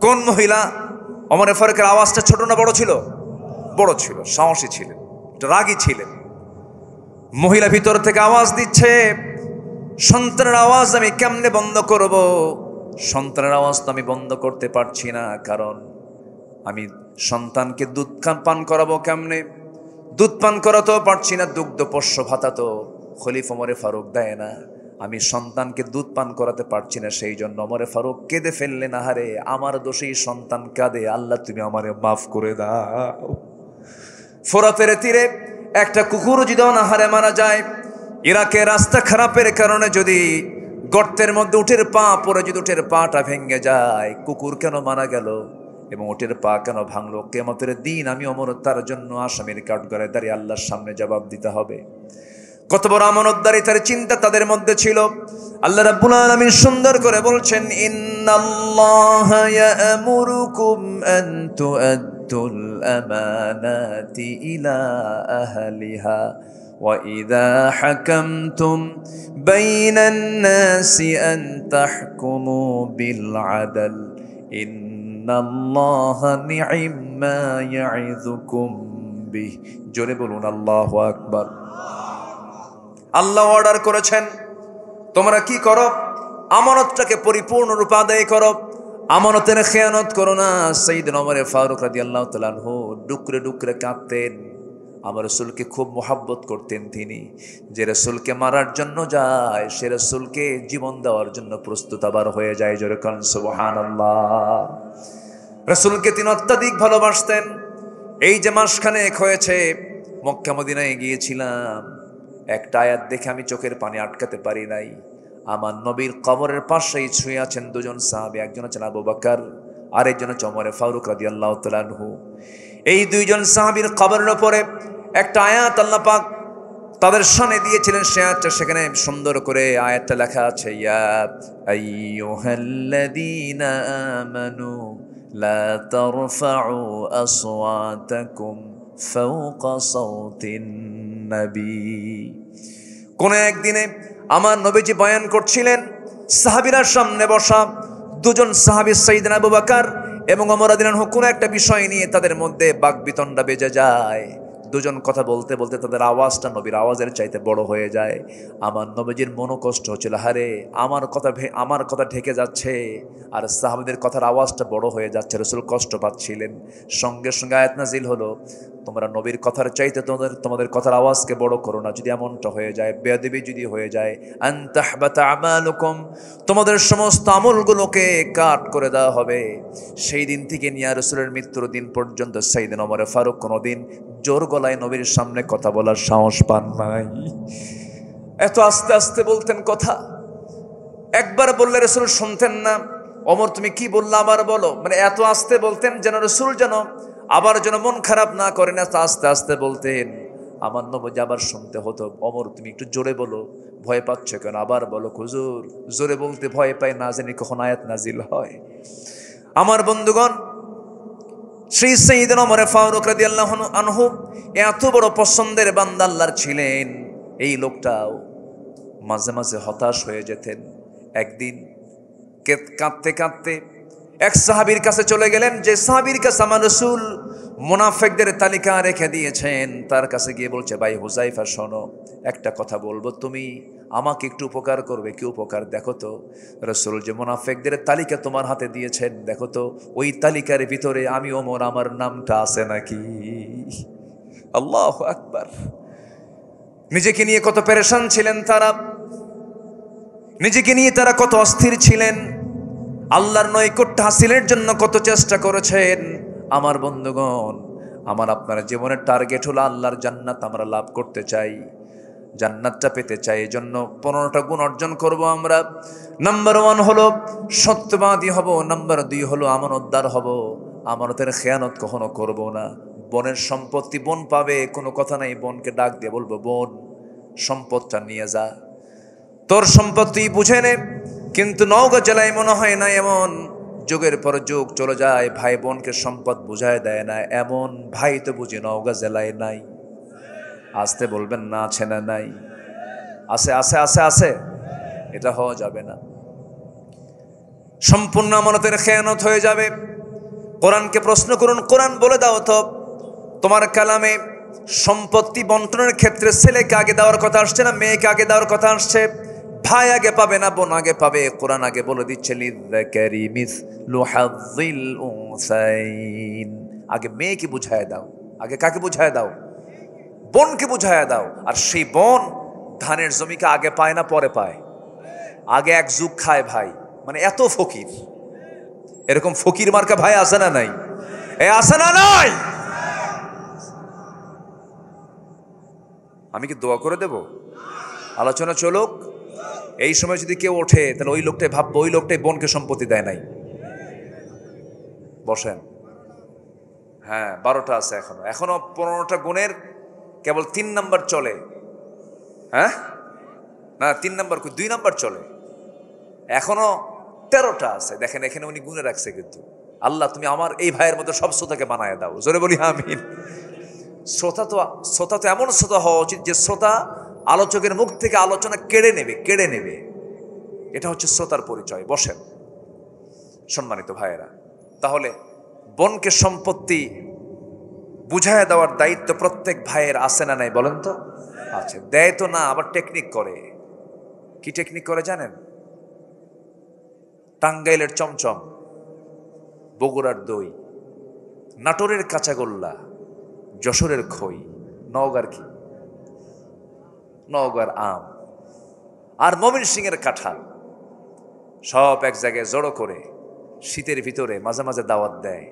কোন মহিলা? ওমর ফারুকের আওয়াজটা ছোট না বড় ছিল? বড় ছিল, সাহসী ছিলেন, রাগী ছিলেন। মহিলা ভিতর থেকে আওয়াজ দিচ্ছে, সন্তানের আওয়াজ আমি কেমনে বন্ধ করব? সন্তানের আওয়াজ তো আমি বন্ধ করতে পারছি না, কারণ আমি সন্তানকে দুধ পান করাবো কেমনে? দুধ পান করাতেও পারছি না, দুগ্ধ পোষ্য ভাতা তো খলিফা ওমর ফারুক দেয় না, আমি সন্তানকে দুধ পান করাতে পারছি না। সেই জন্য ওমর ফারুক কেঁদে ফেললেন, আহারে আমার দোষেই সন্তান কাঁদে, আল্লাহ তুমি আমারে মাফ করে দাও। ফোরাতের তীরে একটা কুকুর যদি অনাহারে মারা যায়, ইরাকের রাস্তা খারাপের কারণে যদি গর্তের মধ্যে উটের পা পড়ে যদি উটের পাটা ভেঙে যায়, কুকুর কেন মারা গেল এবং উটের পা কেন ভাঙলো? কিয়ামতের দিন আমি ওমর তার জন্য আসামির কাঠগড়ায় দাঁড়িয়ে আল্লাহর সামনে জবাব দিতে হবে। কত বড় আমানতদারিতার চিন্তা তাদের মধ্যে ছিল। আল্লাহ রাব্বুল আলামিন সুন্দর করে বলছেন, ইন্নাল্লাহা ইয়া'মুরুকুম আন তু'আদ্দুল আমানাতি ইলা আহলিহা ওয়া ইযা হাকামতুম বাইনান নাসি আন তাহকুমু বিল আদল ইন্নাল্লাহা নি'ম্মা ইয়া'ইযুকুম বিহি। জোরে বলুন আল্লাহু আকবার। আল্লাহ অর্ডার করেছেন, তোমরা কি করো? আমানতটাকে পরিপূর্ণরূপে আদায় করো, আমানতের খেয়ানত করো না। সাইয়েদনা ওমর ফারুক রাদিয়াল্লাহু তাআলা আনহু ডুকরে ডুকরে কাঁদতেন। আমার রাসূলকে খুব মোহাব্বত করতেন তিনি। যে রাসূলকে মারার জন্য যায়, সে রাসূলকে জীবন দেওয়ার জন্য প্রস্তুত আবার হয়ে যায়। জোরে কোন সুবহানাল্লাহ। রাসূলকে তিনি অত্যাধিক ভালোবাসতেন। এই যে মাসখানেক হয়েছে মক্কা মদিনায় গিয়েছিলাম, একটা আয়াত দেখে আমি চোখের পানি আটকাতে পারি নাই। আমার নবীর কবরের পাশেই শুয়ে আছেন দুজন সাহাবী, একজন আছেন আবু বকর, আরেকজন হচ্ছে ওমর ফারুক রাদিয়াল্লাহু তাআলা আনহু। এই দুইজন সাহাবীর কবরের উপরে একটা আয়াত আল্লাহ পাক তাদের শানে দিয়েছিলেন। সে আয়াতটা সেখানে সুন্দর করে আয়াতটা লেখা আছে, ইয়া আইয়ুহাল্লাযীনা আমানু লা তারফাউ আসওয়াতাকুম ফাওকা সাওতিন নবী। কোন একদিনে আমার নবীজি বয়ান করছিলেন, সাহাবীরা সামনে বসা, দুজন সাহাবী সাইয়েদনা আবু বকর এবং ওমর রাদিয়াল্লাহু আনহু কোন একটা বিষয় নিয়ে তাদের মধ্যে বাকবিতণ্ডা বেজে যায়। দুজন কথা বলতে বলতে তাদের আওয়াজটা নবীর আওয়াজের চাইতে বড় হয়ে যায়। আমার নবীজির মনো কষ্ট হচ্ছিল, হারে আমার কথা ঢেকে যাচ্ছে আর সাহাবীদের কথার আওয়াজটা বড় হয়ে যাচ্ছে, রাসূল কষ্ট পাচ্ছিলেন। সঙ্গে সঙ্গে আয়াত নাজিল হলো, তোমরা নবীর কথার চাইতে তোমাদের কথার আওয়াজকে বড় করো না। যদি এমনটা হয়ে যায়, বেয়াদবি যদি হয়ে যায়, আন তাহবাতা আমালুকুম, তোমাদের সমস্ত আমলগুলোকে কাট করে দেওয়া হবে। সেই দিন থেকে নিয়ে রাসূলের মৃত্যুর দিন পর্যন্ত সাইয়েদনা ওমর ফারুক কোনোদিন জোর গলায় নবীর সামনে কথা বলার সাহস পান নাই। এত আস্তে আস্তে বলতেন কথা, একবার বললে রাসূল শুনতেন না। ওমর তুমি কি বললা আবার বলো, মানে এত আস্তে বলতেন যেন রাসূল যেন আবার যেন মন খারাপ না করেন, এত আস্তে আস্তে বলতেন। আমার নবী আবার শুনতে হতো, ওমর তুমি একটু জোরে বলো, ভয় পাচ্ছ কেন? আবার বলো, হুজুর জোরে বলতে ভয় পাই, না জানি কখন আয়াত নাজিল হয়। আমার বন্ধুগণ, শ্রী সাইয়েদনা ওমর ফারুক রাদিয়াল্লাহু আনহু এত বড় পছন্দের বান্দা আল্লাহর ছিলেন, এই লোকটাও মাঝে মাঝে হতাশ হয়ে যেতেন। একদিন কাঁদতে কাঁদতে এক সাহাবীর কাছে চলে গেলেন, যে সাহাবীর কাছে আমার রাসূল মুনাফিকদের তালিকা রেখে দিয়েছেন। তার কাছে গিয়ে বলছে, ভাই হুযায়ফা শোনো, একটা কথা বলবো, তুমি আমাকে একটু উপকার করবে। কি উপকার? দেখো তো রাসূল যে মুনাফিকদের তালিকা তোমার হাতে দিয়েছেন, দেখো তো ওই তালিকার ভিতরে আমি ওমর আমার নামটা আছে নাকি? আল্লাহু আকবার। নিজেকে নিয়ে কত পেরেশান ছিলেন তারা, নিজেকে নিয়ে তারা কত অস্থির ছিলেন, আল্লাহর নৈকট্য হাসিলের জন্য কত চেষ্টা করেছেন। আমার বন্ধুগণ, আমার আপনার জীবনের টার্গেট হলো আল্লাহর জান্নাত আমরা লাভ করতে চাই। জান্নাতটা পেতে চাই, এই জন্য 15টা গুণ অর্জন করব আমরা। নাম্বার 1 হলো সত্যবাদী হব, নাম্বার 2 হলো আমানতদার হব, আমানতের খেয়ানত কখনো করব না। বোনের সম্পত্তি বোন পাবে, কোনো কথা নাই, বোনকে ডাক দিয়ে বলবো, বোন সম্পদটা নিয়ে যা, তোর সম্পত্তি বুঝে নে। কিন্তু নওগাঁ জেলায় মনে হয় না এমন, যুগের পর যুগ চলে যায়, ভাই বোনকে সম্পদ বুঝায় দেয় না, এমন ভাই তো বুঝি নওগাঁ জেলায় নাই। আসতে বলবেন না, আছে না নাই? আছে আছে আছে আছে। এটা হওয়া যাবে না, সম্পূর্ণ আমানতের খেয়ানত হয়ে যাবে। কোরআনকে প্রশ্ন করুন, কোরআন বলে দাও তো, তোমার কালামে সম্পত্তি বন্টনের ক্ষেত্রে ছেলেকে আগে দেওয়ার কথা আসছে না মেয়েকে আগে দেওয়ার কথা আসছে? ভাই আগে পাবে না বোন আগে পাবে? কোরআন আগে বলে দিচ্ছে লিযাকারি মিসলু হাযযিল উনসাইন। আগে মেয়েকে বুঝায় দাও। আগে কাকে বুঝায় দাও? বোনকে বুঝায় দাও। আর সেই বোন ধানের জমিকে আগে পায় না পরে পায়? আগে এক যুগ খায় ভাই, মানে এত ফকির। এরকম ফকির মার্কা ভাই আছে না নাই? এ আছে না নাই? আমি কি দোয়া করে দেব? আলোচনা চলুক। এই সময় যদি কেউ ওঠে তাহলে ওই লোকটাই ভাববো ওই লোকটাই বোনকে সম্পত্তি দেয় নাই। বসেন। হ্যাঁ, 12টা আছে এখনো 15টা গুণের কেবল 3 নাম্বার চলে। হ্যাঁ না, 3 নাম্বার 2 নাম্বার চলে, এখনো 13টা আছে। দেখেন এখানে উনি গুণে রাখছে, কিন্তু আল্লাহ তুমি আমার এই ভাইয়ের মধ্যে সব শ্রোতাকে বানায় দাও। জোরে বলি আমিন। শ্রোতা তো এমন শ্রোতা হওয়া উচিত যে শ্রোতা আলোচকের মুখ থেকে আলোচনা কেড়ে নেবে। এটা হচ্ছে শ্রোতার পরিচয়। বসেন সম্মানিত ভাইয়েরা, তাহলে বোনকে সম্পত্তি বুঝায় দেওয়ার দায়িত্ব প্রত্যেক ভাইয়ের আছে না নাই বলেন তো? আছে। দেয় তো না, আবার টেকনিক করে। কি টেকনিক করে জানেন? টাঙ্গাইলের চমচম, বগুড়ার দই, নাটোরের কাঁচাগোল্লা, যশোরের খই, নওগাঁর আম, আর ময়মনসিংহের কাঁঠাল সব এক জায়গায় জড়ো করে শীতের ভিতরে মাঝে মাঝে দাওয়াত দেয়।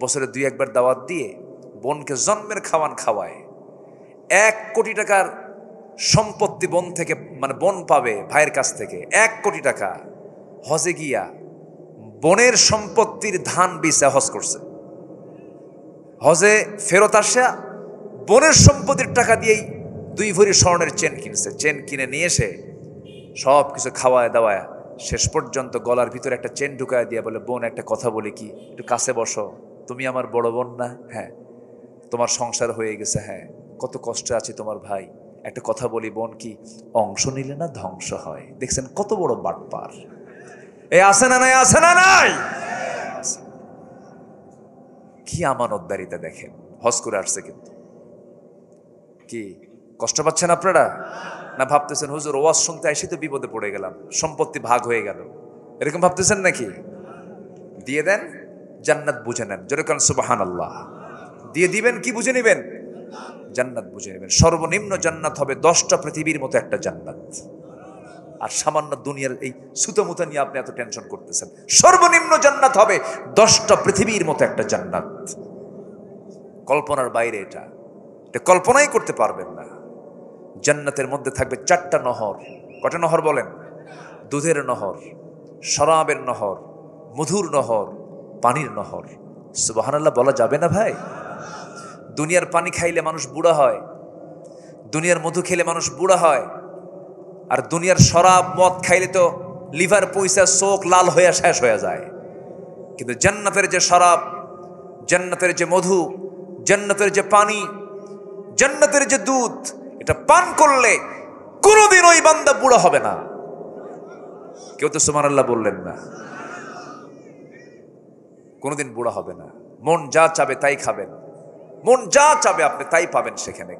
বছরে 2-1 বার দাওয়াত দিয়ে বোনকে জন্মের খাওয়ান খাওয়ায়। 1 কোটি টাকার সম্পত্তি বোন থেকে, মানে বোন পাবে ভাইয়ের কাছ থেকে 1 কোটি টাকা। হজে গিয়া বোনের সম্পত্তির ধান বিছা হজ করছে। হজে ফেরত আসা বোনের সম্পত্তির টাকা দিয়েই 2 ভরি স্বর্ণের চেন কিনছে। চেন কিনে নিয়ে এসে সব কিছু খাওয়ায় দাওয়ায় শেষ পর্যন্ত গলার ভিতরে একটা চেন ঢুকায় দিয়ে বলে, বোন একটা কথা বলি কি, একটু কাছে বসো, তুমি আমার বড় বোন না? হ্যাঁ। তোমার সংসার হয়ে গেছে? হ্যাঁ। কত কষ্টে আছে তোমার ভাই, একটা কথা বলি বোন, কি অংশ নিলে না ধ্বংস হয়? দেখছেন কত বড় বাটপার। এ আছে না নাই? আছে না নাই? কি আমানতদারিতা দেখেন। হজ করে আসছে, কিন্তু কি কষ্ট পাচ্ছেন আপনারা? না ভাবতেছেন হুজুর ওয়াজ শুনতে এসে তো বিপদে পড়ে গেলাম, সম্পত্তি ভাগ হয়ে গেল, এরকম ভাবতেছেন নাকি? দিয়ে দেন, জান্নাত বুঝে নেন। জোরে কান সুবহানাল্লাহ। দিয়ে দিবেন, কি বুঝে নেবেন? জান্নাত বুঝে নেবেন। সর্বনিম্ন জান্নাত হবে 10টা পৃথিবীর মতো একটা জান্নাত। আর সামান্য দুনিয়ার এই সুতোমুতা নিয়ে আপনি এত টেনশন করতেছেন। সর্বনিম্ন জান্নাত হবে 10টা পৃথিবীর মতো একটা জান্নাত। কল্পনার বাইরে এটা কল্পনাই করতে পারবেন না। জান্নাতের মধ্যে থাকবে 4টা নহর। কটা নহর বলেন? দুধের নহর, শরাবের নহর, মধুর নহর, পানির নহর। সুবহানাল্লাহ বলা যাবে না ভাই? দুনিয়ার পানি খাইলে মানুষ বুড়া হয়, দুনিয়ার মধু খেলে মানুষ বুড়া হয়, আর দুনিয়ার শরাব মদ খাইলে তো লিভার পয়সা চোখ লাল হয়ে শেষ হয়ে যায়। কিন্তু জান্নাতের যে শরাব, জান্নাতের যে মধু, জান্নাতের যে পানি, জান্নাতের যে দুধ, এটা পান করলে কোনোদিন ওই বান্দা বুড়া হবে না। কেউ তো সুবহানাল্লাহ বললেন না। কোনোদিন বুড়া হবে না। মন যা চাবে তাই খাবেন, মন যা চাবে আপনি তাই পাবেন সেখানে।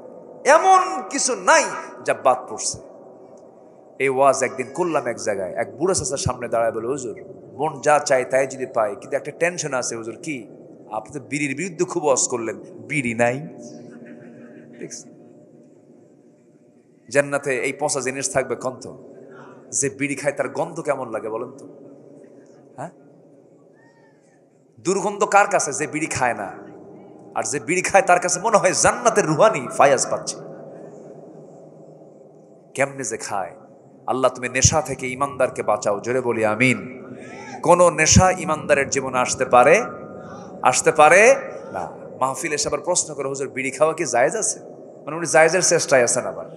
এমন কিছু নাই যা বাদ পড়ছে। এই ওয়াজ একদিন করলাম এক জায়গায়, এক বুড়া চাচার সামনে দাঁড়ায় বলে, হুজুর মন যা চায় তাই যদি পাই, কিন্তু একটা টেনশন আছে হুজুর। কি? আপনি তো বিড়ির বিরুদ্ধে খুব ওয়াজ করলেন, বিড়ি নাই। জান্নাতে এই পচা জিনিস থাকবে কন্ত? যে বিড়ি খায় তার গন্ধ কেমন লাগে বলেন তো? হ্যাঁ, দুর্গন্ধ কার কাছে? যে বিড়ি খায় না। আর যে বিড়ি খায় তার কাছে মনে হয় জান্নাতের রুহানি ফায়াজ পাচ্ছে। কেমনে যে খায়। আল্লাহ তুমি নেশা থেকে ইমানদারকে বাঁচাও, জোরে বলি আমিন। কোন নেশা ইমানদারের জীবনে আসতে পারে না। মাহফিল এসে আবার প্রশ্ন করে, হুজুর বিড়ি খাওয়া কি জায়েজ আছে? মানে উনি জায়েজের চেষ্টায় আছেন। আবার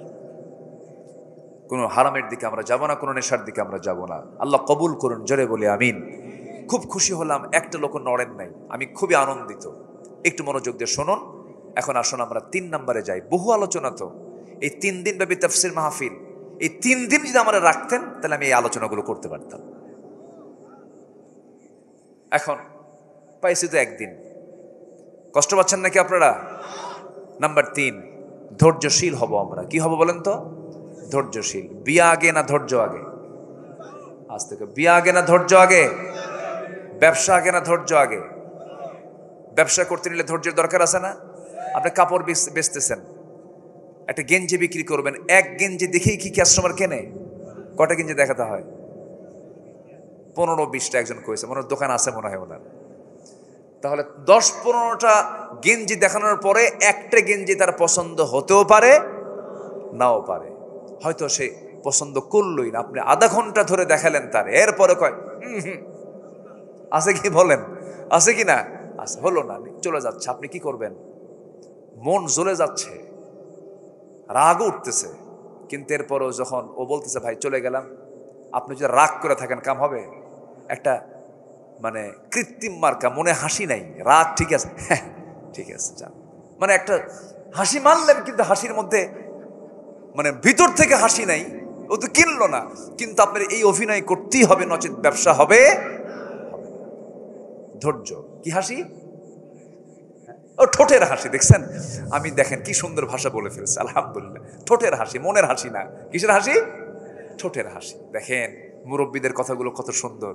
কোনো হারামের দিকে আমরা যাব না, কোনো নেশার দিকে আমরা যাব না। আল্লাহ কবুল করুন, জোরে বলি আমিন। খুব খুশি হলাম, একটা লোক নড়েন নাই, আমি খুবই আনন্দিত। একটু মনোযোগ দিয়ে শুনুন। এখন আসুন আমরা 3 নম্বরে যাই। বহু আলোচনা তো, এই 3 দিন ব্যাপী তাফসীর মাহফিল, এই 3 দিন যদি আমরা রাখতেন তাহলে আমি এই আলোচনাগুলো করতে পারতাম। এখন পাইছি তো একদিন, কষ্ট পাচ্ছেন নাকি আপনারা? নাম্বার 3, ধৈর্যশীল হব আমরা। কি হব বলেন তো? ধৈর্যশীল। বিয়া আগে না ধৈর্য আগে? আজ থেকে বিয়া আগে না ধৈর্য আগে? ব্যবসা আগে না ধৈর্য আগে? ব্যবসা করতে নিলে ধৈর্যের দরকার আছে না? আপনি কাপড় বেচতেছেন, একটা গেঞ্জি বিক্রি করবেন, এক গেঞ্জি দেখেই কি কাস্টমার কেনে? কটা গেঞ্জি দেখাতে হয়? 15-20টা একজন কয়েছে, মনে দোকান আছে মনে হয় ওনার। তাহলে 10-15টা গেঞ্জি দেখানোর পরে একটা গেঞ্জি তার পছন্দ হতেও পারে, নাও পারে। হয়তো সে পছন্দ করলই না, আপনি আধা ঘন্টা ধরে দেখালেন তার, এরপরে কয় আছে কি বলেন? আছে কি না? আছে, হলো না, চলে যাচ্ছে। আপনি কি করবেন? মন জ্বলে যাচ্ছে, রাগ উঠতেছে, কিন্তু এরপরও যখন ও বলতেছে ভাই চলে গেলাম, আপনি যদি রাগ করে থাকেন কাম হবে? একটা মানে কৃত্রিম মার্কা, মনে হাসি নাই, রাগ ঠিক আছে, হ্যাঁ ঠিক আছে যান, মানে একটা হাসি মারলেন, কিন্তু হাসির মধ্যে মানে ভিতর থেকে হাসি নাই। ও তো কিনলো না, কিন্তু আপনার এই অভিনয় করতেই হবে, নচেত ব্যবসা হবে। ধৈর্য। কি হাসি? ও ঠোঁটের হাসি, দেখছেন? আমি দেখেন কি সুন্দর ভাষা বলে ফেলছে, আলহামদুলিল্লাহ। ঠোঁটের হাসি, মনের হাসি না। কিসের হাসি? ঠোঁটের হাসি। দেখেন মুরব্বীদের কথাগুলো কত সুন্দর,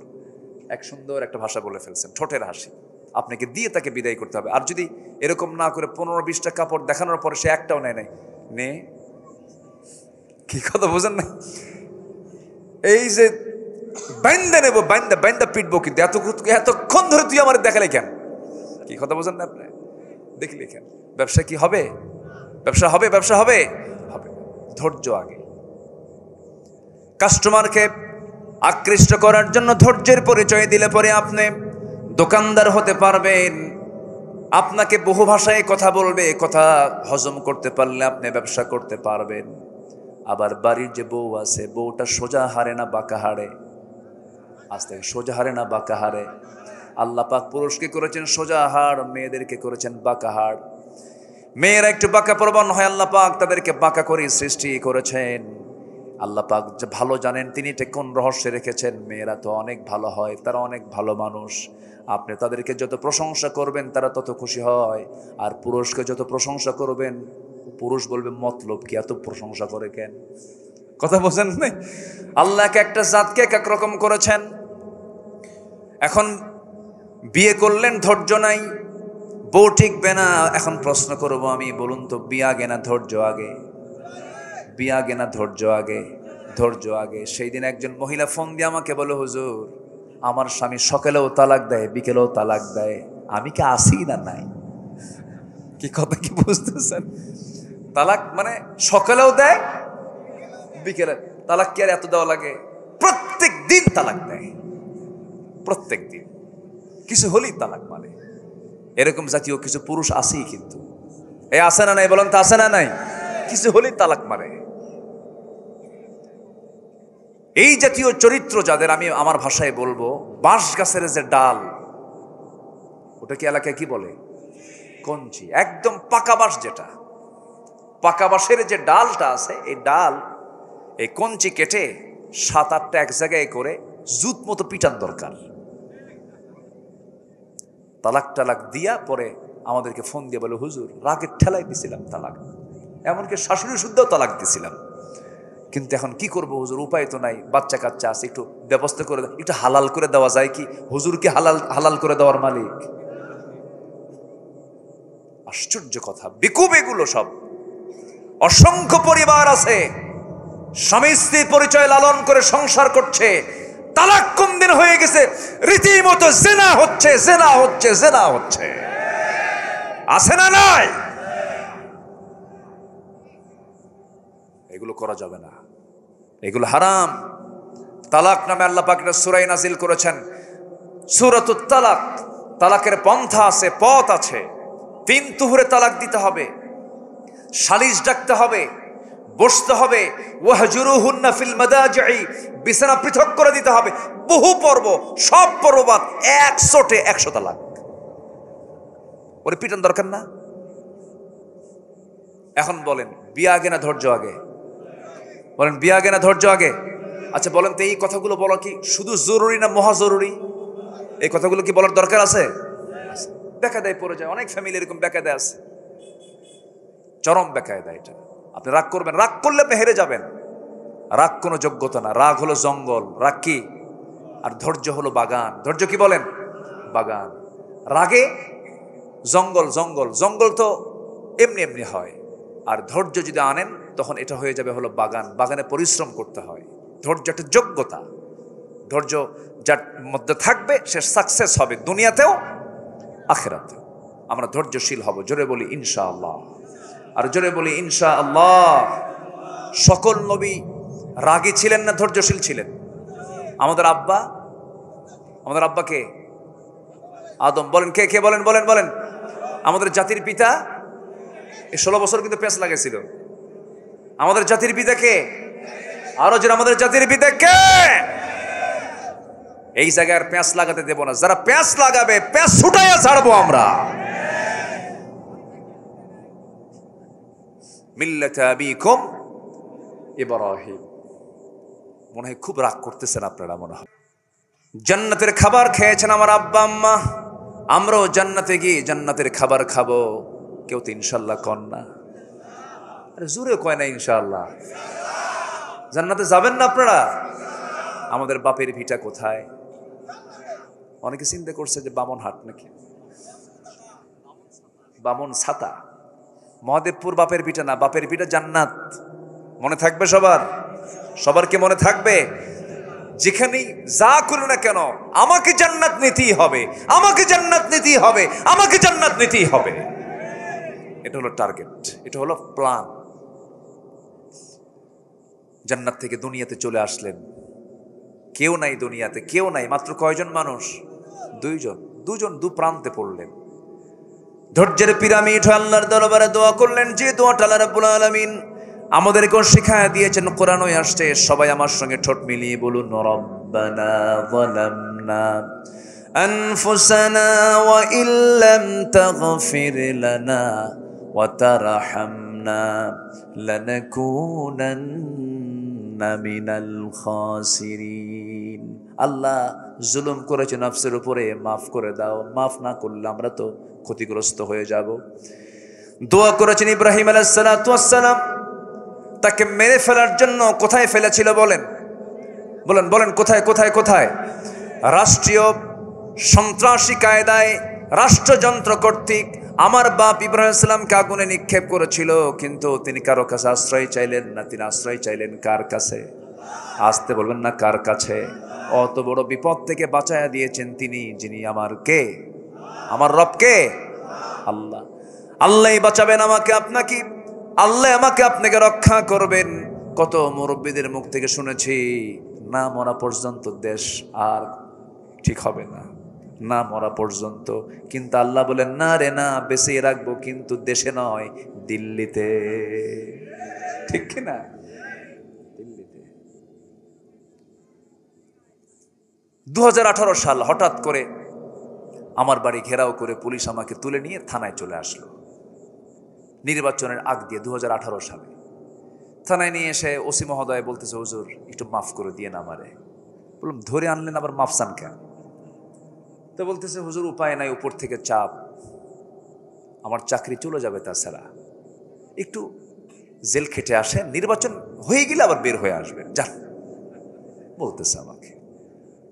এক সুন্দর একটা ভাষা বলে ফেলছেন, ঠোঁটের হাসি। আপনাকে দিয়ে তাকে বিদায় করতে হবে। আর যদি এরকম না করে 15-20টা কাপড় দেখানোর পরে সে একটাও নেয় নাই, নে কি কথা বোঝেন না? এই যে বাইন্দা নেবো, বাইন্দা পিটবো, কিন্তু এতক্ষণ ধরে তুই আমার দেখালে কেন? কি কথা বোঝেন না আপনি? দেখলে কেন? ব্যবসা কি হবে? ব্যবসা হবে? ব্যবসা হবে? হবে। ধৈর্য আগে। কাস্টমারকে আকৃষ্ট করার জন্য ধৈর্যের পরিচয় দিলে পরে আপনি দোকানদার হতে পারবেন। আপনাকে বহু ভাষায় কথা বলবে, কথা হজম করতে পারলে আপনি ব্যবসা করতে পারবেন। আবার বাড়ির যে বউ আছে, বউটা সোজা হারে না বাঁকা হারে? আজ থেকে সোজা হারে না বাঁকা হারে? আল্লাহ পাক পুরুষকে করেছেন সোজা হাড়, মেয়েদেরকে করেছেন বাঁকা হাড়। মেয়েরা একটু বাঁকা প্রবণ হয়, আল্লাহ পাক তাদেরকে বাঁকা করে সৃষ্টি করেছেন। আল্লাহ পাক যে ভালো জানেন তিনি এটা কোন রহস্যে রেখেছেন। মেয়েরা তো অনেক ভালো হয়, তারা অনেক ভালো মানুষ। আপনি তাদেরকে যত প্রশংসা করবেন তারা তত খুশি হয়। আর পুরুষকে যত প্রশংসা করবেন, পুরুষ বলবে মতলব কি, এত প্রশংসা করে কেন? কথা বোঝেন নাই? আল্লাহকে একটা জাতকে এক এক রকম করেছেন। এখন বিয়ে করলেন, ধৈর্য নাই, বউ টিকবে না। এখন প্রশ্ন করবো আমি, বলুন তো বিয়ে আগে না ধৈর্য আগে? বিয়ে আগে না ধৈর্য আগে? ধৈর্য আগে। সেই দিন একজন মহিলা ফোন দিয়ে আমাকে বলে, হুজুর আমার স্বামী সকালেও তালাক দেয়, বিকেলেও তালাক দেয়, আমি কি আসি না নাই? কি কথা কি বুঝতেছেন? তালাক মানে সকালেও দেয়, বিকেলে। তালাক কি আর এত দেওয়া লাগে? প্রত্যেক দিন তালাক দেয়, প্রত্যেক দিন। কিছু হলেই তালাক মানে। এরকম জাতীয় কিছু পুরুষ আছেই, কিন্তু এই আছে না নাই বলেন তো? আছে না নাই? কিছু হলেই তালাক মারে। এই জাতীয় চরিত্র যাদের, আমি আমার ভাষায় বলবো, বাঁশ গাছের যে ডাল, ওটা কি এলাকায় কি বলে? কঞ্চি। একদম পাকা বাঁশ, যেটা পাকা বাঁশের যে ডালটা আছে, এই ডাল, এই কঞ্চি কেটে 7-8টা এক জায়গায় করে জুত মতো পিটার দরকার। তালাক টালাক দিয়া পরে আমাদেরকে ফোন দিয়ে বলে, হুজুর রাগের ঠেলাই দিছিলাম তালাক, এমনকি শাশুড়ি শুদ্ধও তালাক দিছিলাম, কিন্তু এখন কি করবো হুজুর, উপায় তো নাই, বাচ্চা কাচ্চা আছে, একটু ব্যবস্থা করে, একটু হালাল করে দেওয়া যায় কি? হুজুর কি হালাল করে দেওয়ার মালিক? আশ্চর্য কথা। বিকুব এগুলো সব। অসংখ্য পরিবার আছে স্বামী স্ত্রী পরিচয় লালন করে সংসার করছে, তালাক কোন দিন হয়ে গেছে, রীতিমতো জেনা হচ্ছে, জেনা হচ্ছে, জেনা হচ্ছে। আছে না নাই? এগুলো করা যাবে না। এগুলো হারাম। তালাক নামে আল্লাহ পাক একটা সূরা নাজিল করেছেন, সূরাতুত তালাক। তালাকের পন্থা আছে, পথ আছে। 3 তুহুরে তালাক দিতে হবে, সালিশ ডাকতে হবে, বসতে হবে। ওয়াহজুরুহুন্না ফিল মাদাজি'i, বিছানা পৃথক করে দিতে হবে। বহু পর্ব, সব পর্ববাদ, 100 তালাক। ওরে পিটান দরকার না। এখন বলেন, বিয়ে আগে না ধৈর্য আগে? বলেন, বিয়ে আগে না ধৈর্য আগে? আচ্ছা বলেন তো, এই কথাগুলো বলা কি শুধু জরুরি না মহা জরুরি? এই কথাগুলো কি বলার দরকার আছে? বেকায়দায় পড়ে যায় অনেক ফ্যামিলি, এরকম বেকায়দায় আছে, চরম বেকায়দা। এটা আপনি রাগ করবেন, রাগ করলে আপনি হেরে যাবেন। রাগ কোনো যোগ্যতা না, রাগ হলো জঙ্গল। রাগ কি? আর ধৈর্য হলো বাগান। ধৈর্য কি বলেন? বাগান। রাগে জঙ্গল, জঙ্গল জঙ্গল তো এমনি এমনি হয়। আর ধৈর্য যদি আনেন তখন এটা হয়ে যাবে হলো বাগান। বাগানে পরিশ্রম করতে হয়। ধৈর্য একটা যোগ্যতা। ধৈর্য যার মধ্যে থাকবে সে সাকসেস হবে, দুনিয়াতেও আখিরাতেও। আমরা ধৈর্যশীল হব। জোরে বলি ইনশাআল্লাহ। আর জোরে বলি ইনশাআল্লাহ। সকল নবী রাগী ছিলেন না ধৈর্যশীল ছিলেন? আমাদের আব্বা কে? আদম। বলেন কে কে? বলেন বলেন বলেন। আমাদের জাতির পিতা। এই 16 বছর কিন্তু পেঁচ লাগাইছিল। আমাদের জাতির পিতা কে? আরো যে আমাদের জাতির পিতা কে? এই জায়গায় আর পেঁচ লাগাতে দেব না। যারা পেঁচ লাগাবে, পেঁচ ছুটাইয়া ছাড়বো আমরা। মিল্লাতা আবিকুম ইব্রাহিম। মনে হয় খুব রাগ করতেছেন আপনারা, মনে হয়। জান্নাতের খাবার খেয়েছেন আমার আব্বা আম্মা, আমরাও জান্নাতে গিয়ে জান্নাতের খাবার খাবো। কেউ তো ইনশাল্লাহ কন না? আরে জোরে কয় না ইনশাল্লাহ? জান্নাতে যাবেন না আপনারা? আমাদের বাপের ভিটা কোথায়? অনেকে চিন্তা করছে যে বামনহাট নাকি, বামন ছাতা। মহাদেবপুর বাপের ভিটা না, বাপের ভিটা জান্নাত। মনে থাকবে সবার? সবার কি মনে থাকবে? যেখানেই যা করো না কেন, আমাকে জান্নাত নিতেই হবে, আমাকে জান্নাত নিতেই হবে, আমাকে জান্নাত নিতেই হবে। এটা হলো টার্গেট, এটা হলো প্ল্যান। জান্নাত থেকে দুনিয়াতে চলে আসলেন, কেউ নাই দুনিয়াতে, কেউ নাই। মাত্র কয়জন মানুষ? 2জন। দু প্রান্তে পড়লেন। ধৈর্যের পিরামিড হয়ে আল্লাহর দরবারে দোয়া করলেন, যে দোয়াটা আল্লাহ রাব্বুল আলামিন আমাদেরকেও শিখায়া দিয়েছেন, কোরআনে আসছে। সবাই আমার সঙ্গে ঠোঁট মিলিয়ে বলুন, রব্বানা যালামনা আনফুসানা ওয়া ইল্লাম তাগফির লানা ওয়া তারহামনা লানাকুনান্না মিনাল খাসিরিন। আল্লাহ, জুলুম করেছে নফসের উপরে, মাফ করে দাও। মাফ না করলে আমরা তো ক্ষতিগ্রস্ত হয়ে যাব। দোয়া করেছেন ইব্রাহিম আলাইহিস সালাতু ওয়াস সালাম। তাকে মেরে ফেলার জন্য কোথায় ফেলেছিল? বলেন বলেন বলেন, কোথায় কোথায় কোথায়? রাষ্ট্রীয় সন্ত্রাসী কায়দায়, রাষ্ট্রযন্ত্র কর্তৃক আমার বাপ ইব্রাহিম সালামকে আগুনে নিক্ষেপ করেছিল। কিন্তু তিনি কারো কাছে আশ্রয় চাইলেন না। তিনি আশ্রয় চাইলেন কার কাছে? আসতে বলবেন না, কার কাছে? অত বড় বিপদ থেকে বাঁচায়া দিয়েছেন তিনি, যিনি আমার কে? আমার রব কে? আল্লাহ। আল্লাহই বাঁচাবেন আমাকে আপনাকে, আল্লাহ আমাকে আপনাকে রক্ষা করবেন। কত মুরব্বীদের মুখ থেকে শুনেছি, না মরা পর্যন্ত দেশ আর ঠিক হবে না, না মরা পর্যন্ত। কিন্তু আল্লাহ বলেন, না রে না, বেঁচে রাখবো, কিন্তু দেশে নয়, দিল্লিতে। ঠিক কিনা? দিল্লিতে। 2018 সাল হঠাৎ করে আমার বাড়ি ঘেরাও করে পুলিশ আমাকে তুলে নিয়ে থানায় চলে আসলো। নির্বাচনের আগ দিয়ে 2018 সালে থানায় নিয়ে এসে ওসি মহোদয় বলতেছে, হুজুর একটু মাফ করে দিয়ে না আমারে। বললাম, ধরে আনলেন আবার মাফ চান কেন? তো বলতেছে, হুজুর উপায় নাই, উপর থেকে চাপ, আমার চাকরি চলে যাবে, তাছাড়া একটু জেল খেটে আসেন, নির্বাচন হয়ে গেলে আবার বের হয়ে আসবেন, যান বলতেছে আমাকে।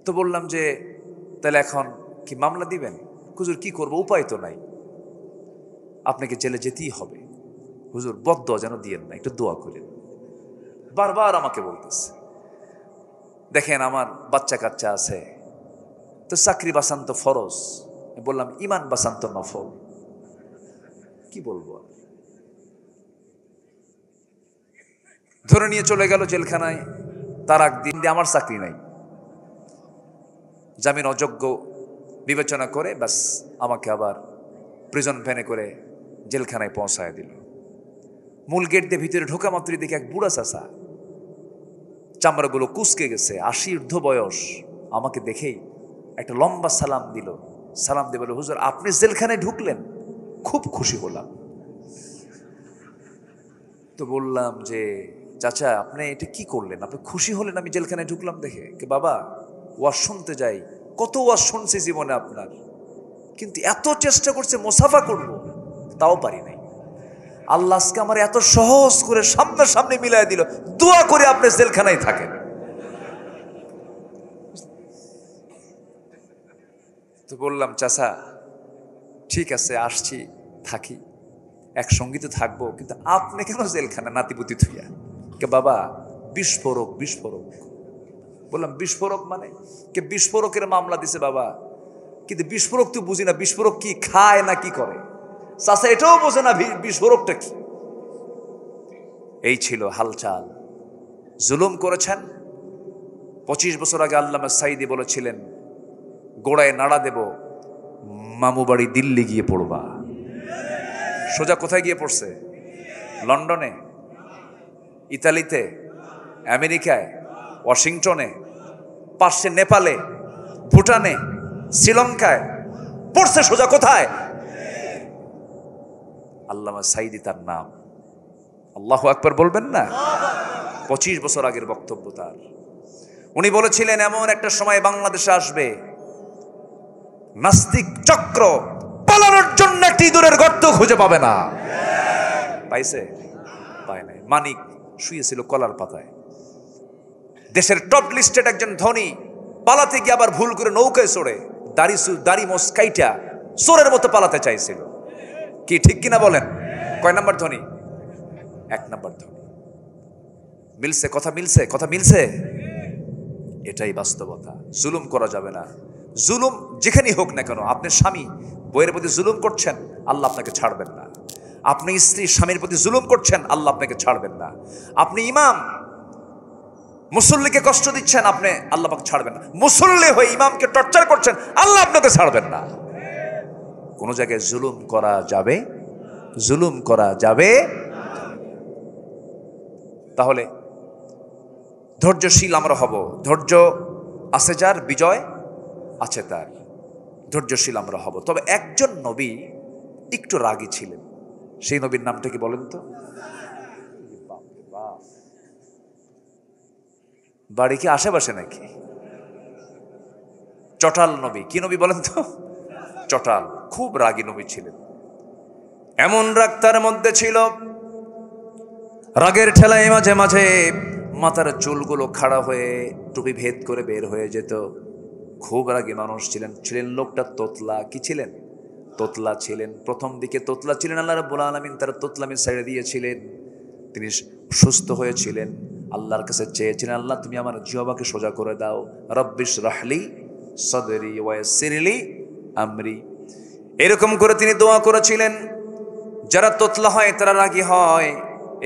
তো বললাম যে তাহলে এখন কি মামলা দিবেন? হুজুর কি করবো, উপায় তো নাই, আপনাকে জেলে যেতেই হবে। হুজুর বদদোয়া যেন দিয়েন না, একটু দোয়া করেন। বারবার আমাকে বলতেছে। দেখেন আমার বাচ্চা কাচ্চা আছে, তো চাকরি বাঁচান তো ফরজ। বললাম, ইমান বাঁচান তো নফল। কি বলবো? ধরে নিয়ে চলে গেল জেলখানায়। তারাক দিয়ে আমার চাকরি নাই, জামিন অযোগ্য বিবেচনা করে ব্যাস আমাকে আবার প্রিজন ভ্যানে করে জেলখানায় পৌঁছায় দিল। মূল গেট দিয়ে ভিতরে ঢোকা মাত্রই দেখে এক বুড়া চাচা, চামড়াগুলো কুঁচকে গেছে, 80 ঊর্ধ্ব বয়স, আমাকে দেখেই একটা লম্বা সালাম দিল। সালাম দিয়ে বলে, হুজুর আপনি জেলখানায় ঢুকলেন, খুব খুশি হলাম। তো বললাম যে চাচা আপনি এটা কি করলেন, আপনি খুশি হলেন আমি জেলখানায় ঢুকলাম দেখে? কে বাবা, ওয়াজ শুনতে যাই, কত ওয়াজ শুনছি জীবনে আপনার, কিন্তু এত চেষ্টা করছে মুসাফা করব, তাও পারি নাই। আল্লাহ আজকে আমার এত সহজ করে সামনাসামনি মিলাই দিল, দোয়া করে আপনি জেলখানায় থাকেন। তো বললাম চাচা ঠিক আছে আসছি, থাকি, একসঙ্গী তো থাকবো, কিন্তু আপনি কেন জেলখানা নাতিপুতি থুইয়া? কে বাবা বিস্ফোরক বিস্ফোরক। বললাম বিস্ফোরক মানে? কে বিস্ফোরকের মামলা দিছে বাবা, কিন্তু বিস্ফোরক তো বুঝি না, বিস্ফোরক কি খায় না কি করে? চাচা এটাও বোঝে না বিস্ফোরকটা কি। এই ছিল হালচাল। জুলুম করেছেন। 25 বছর আগে আল্লামা সাইদি বলেছিলেন, গোড়ায় নাড়া দেব, মামু বাড়ি দিল্লি গিয়ে পড়বা। সোজা কোথায় গিয়ে পড়ছে? লন্ডনে, ইতালিতে, আমেরিকায়, ওয়াশিংটনে, পাশে নেপালে, ভুটানে, শ্রীলঙ্কায় পড়ছে। সোজা কোথায়? আল্লামা সাইদি তার নাম। আল্লাহু আকবার বলবেন না? 25 বছর আগের বক্তব্য তার। উনি বলেছিলেন এমন একটা সময় বাংলাদেশে আসবে, নাস্তিক চক্র পালানোর জন্য একটি ইঁদুরের গর্ত খুঁজে পাবে না। পাইছে? পায় নাই। মানিক শুয়েছিল কলার পাতায়। দেশের টপ লিস্টেড একজন ধনী পালাতে গিয়ে আবার ভুল করে নৌকায় চড়ে দাড়ি মস্কাইটা চোরের মতো পালাতে চাইছিল। কি ঠিক কিনা বলেন? কয় নাম্বার ধনী? 1 নাম্বার ধনী। মিলছে কথা, মিলছে কথা, মিলছে। এটাই বাস্তবতা। জুলুম করা যাবে না। জুলুম যেখানেই হোক না কেন, আপনি স্বামী বইয়ের প্রতি জুলুম করছেন, আল্লাহ আপনাকে ছাড়বেন না। আপনি স্ত্রী স্বামীর প্রতি জুলুম করছেন, আল্লাহ আপনাকে ছাড়বেন না। আপনি ইমাম মুসল্লিকে কষ্ট দিচ্ছেন, আপনি আল্লাহ আপনাকে ছাড়বেন না। মুসল্লি হয়ে ইমামকে টর্চার করছেন, আল্লাহ আপনাকে ছাড়বেন না। কোন জায়গায় জুলুম করা যাবে? জুলুম করা যাবে? তাহলে ধৈর্যশীল আমরা হব। ধৈর্য আছে যার, বিজয় আছে তার। ধৈর্যশীল আমরা হব। তবে একজন নবী একটু রাগী ছিলেন। সেই নবীর নামটা কি বলেন তো? বাড়ি কি আশেপাশে নাকি? চটাল নবী। কি নবী বলেন তো? চটাল। খুব রাগী নবী ছিলেন। এমন রাগ তার মধ্যে ছিল, রাগের ঠেলায় মাঝে মাঝে মাথার চুলগুলো খাড়া হয়ে টুপি ভেদ করে বের হয়ে যেত। খুব রাগী মানুষ ছিলেন। ছিলেন লোকটা তোতলা। কি ছিলেন? তোতলা ছিলেন। প্রথম দিকে তোতলা ছিলেন, আল্লাহ রাব্বুল আলামিন তার তোতলামি ছেড়ে দিয়েছিলেন। তিনি সুস্থ হয়েছিলেন, আল্লাহর কাছে চেয়েছিলেন, আল্লাহ তুমি আমার জিহ্বাকে সোজা করে দাও। রব্বিশ রাহলি সদরি ওয়াসিরলি আমরি। এরকম করে তিনি দোয়া করেছিলেন। যারা তোতলা হয় তারা রাগী হয়।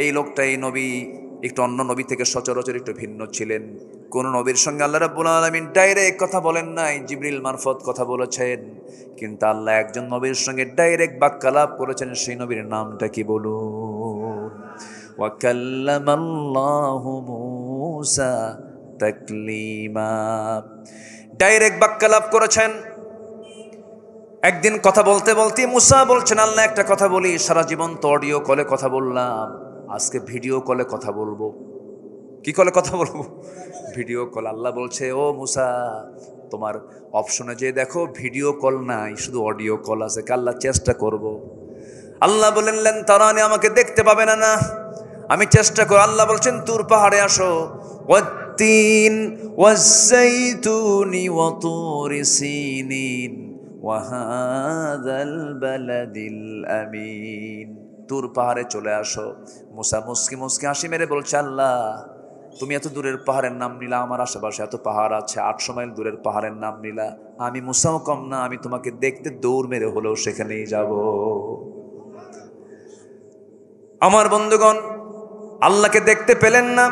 এই লোকটা, এই নবী একটু অন্য নবী থেকে সচরাচর একটু ভিন্ন ছিলেন। কোন নবীর সঙ্গে আল্লাহ রাব্বুল আলামিন ডাইরেক্ট কথা বলেন নাই, জিবরিল মারফত কথা বলেছেন। কিন্তু আল্লাহ একজন নবীর সঙ্গে ডাইরেক্ট বাক্যালাপ করেছেন। সেই নবীর নামটা কি বলুন? ওয়া কাল্লামাল্লাহু মূসা তাকলিমা। ডাইরেক্ট বাক্যালাপ করেছেন। একদিন কথা বলতে বলতে মুসা বলছেন, আল্লাহ একটা কথা বলি, সারা জীবন তো অডিও কলে কথা বললাম, আজকে ভিডিও কলে কথা বলবো। কি কলে কথা বলবো? Video call. আল্লাহ বলছে, ও মুসা তোমার অপশনে যে দেখো ভিডিও কল নাই, শুধু অডিও কল আছে। আল্লাহ চেষ্টা করব। আল্লাহ বললেন তারানি, আমাকে দেখতে পাবে না। না আমি চেষ্টা করব। আল্লাহ বলছেন তুর পাহাড়ে আসো। ওয়াত্তিন ওয়াজ্জাইতুনি ওয়া তুরি সিনিন ওয়া হাযাল বালাদিল আমিন। তুর পাহাড়ে চলে আসো। মুসা মুস্কি মুস্কি হাসি মেরে বলছে, আল্লাহ তুমি এত দূরের পাহাড়ের নাম নিলা, আমার আশেপাশে এত পাহাড় আছে, 800 মাইল দূরের পাহাড়ের নাম নিলা। আমি মুসাও কম না, আমি তোমাকে দেখতে দৌড় মেরে হলেও সেখানেই যাব। আমার বন্ধুগণ, আল্লাহকে দেখতে পেলেন না,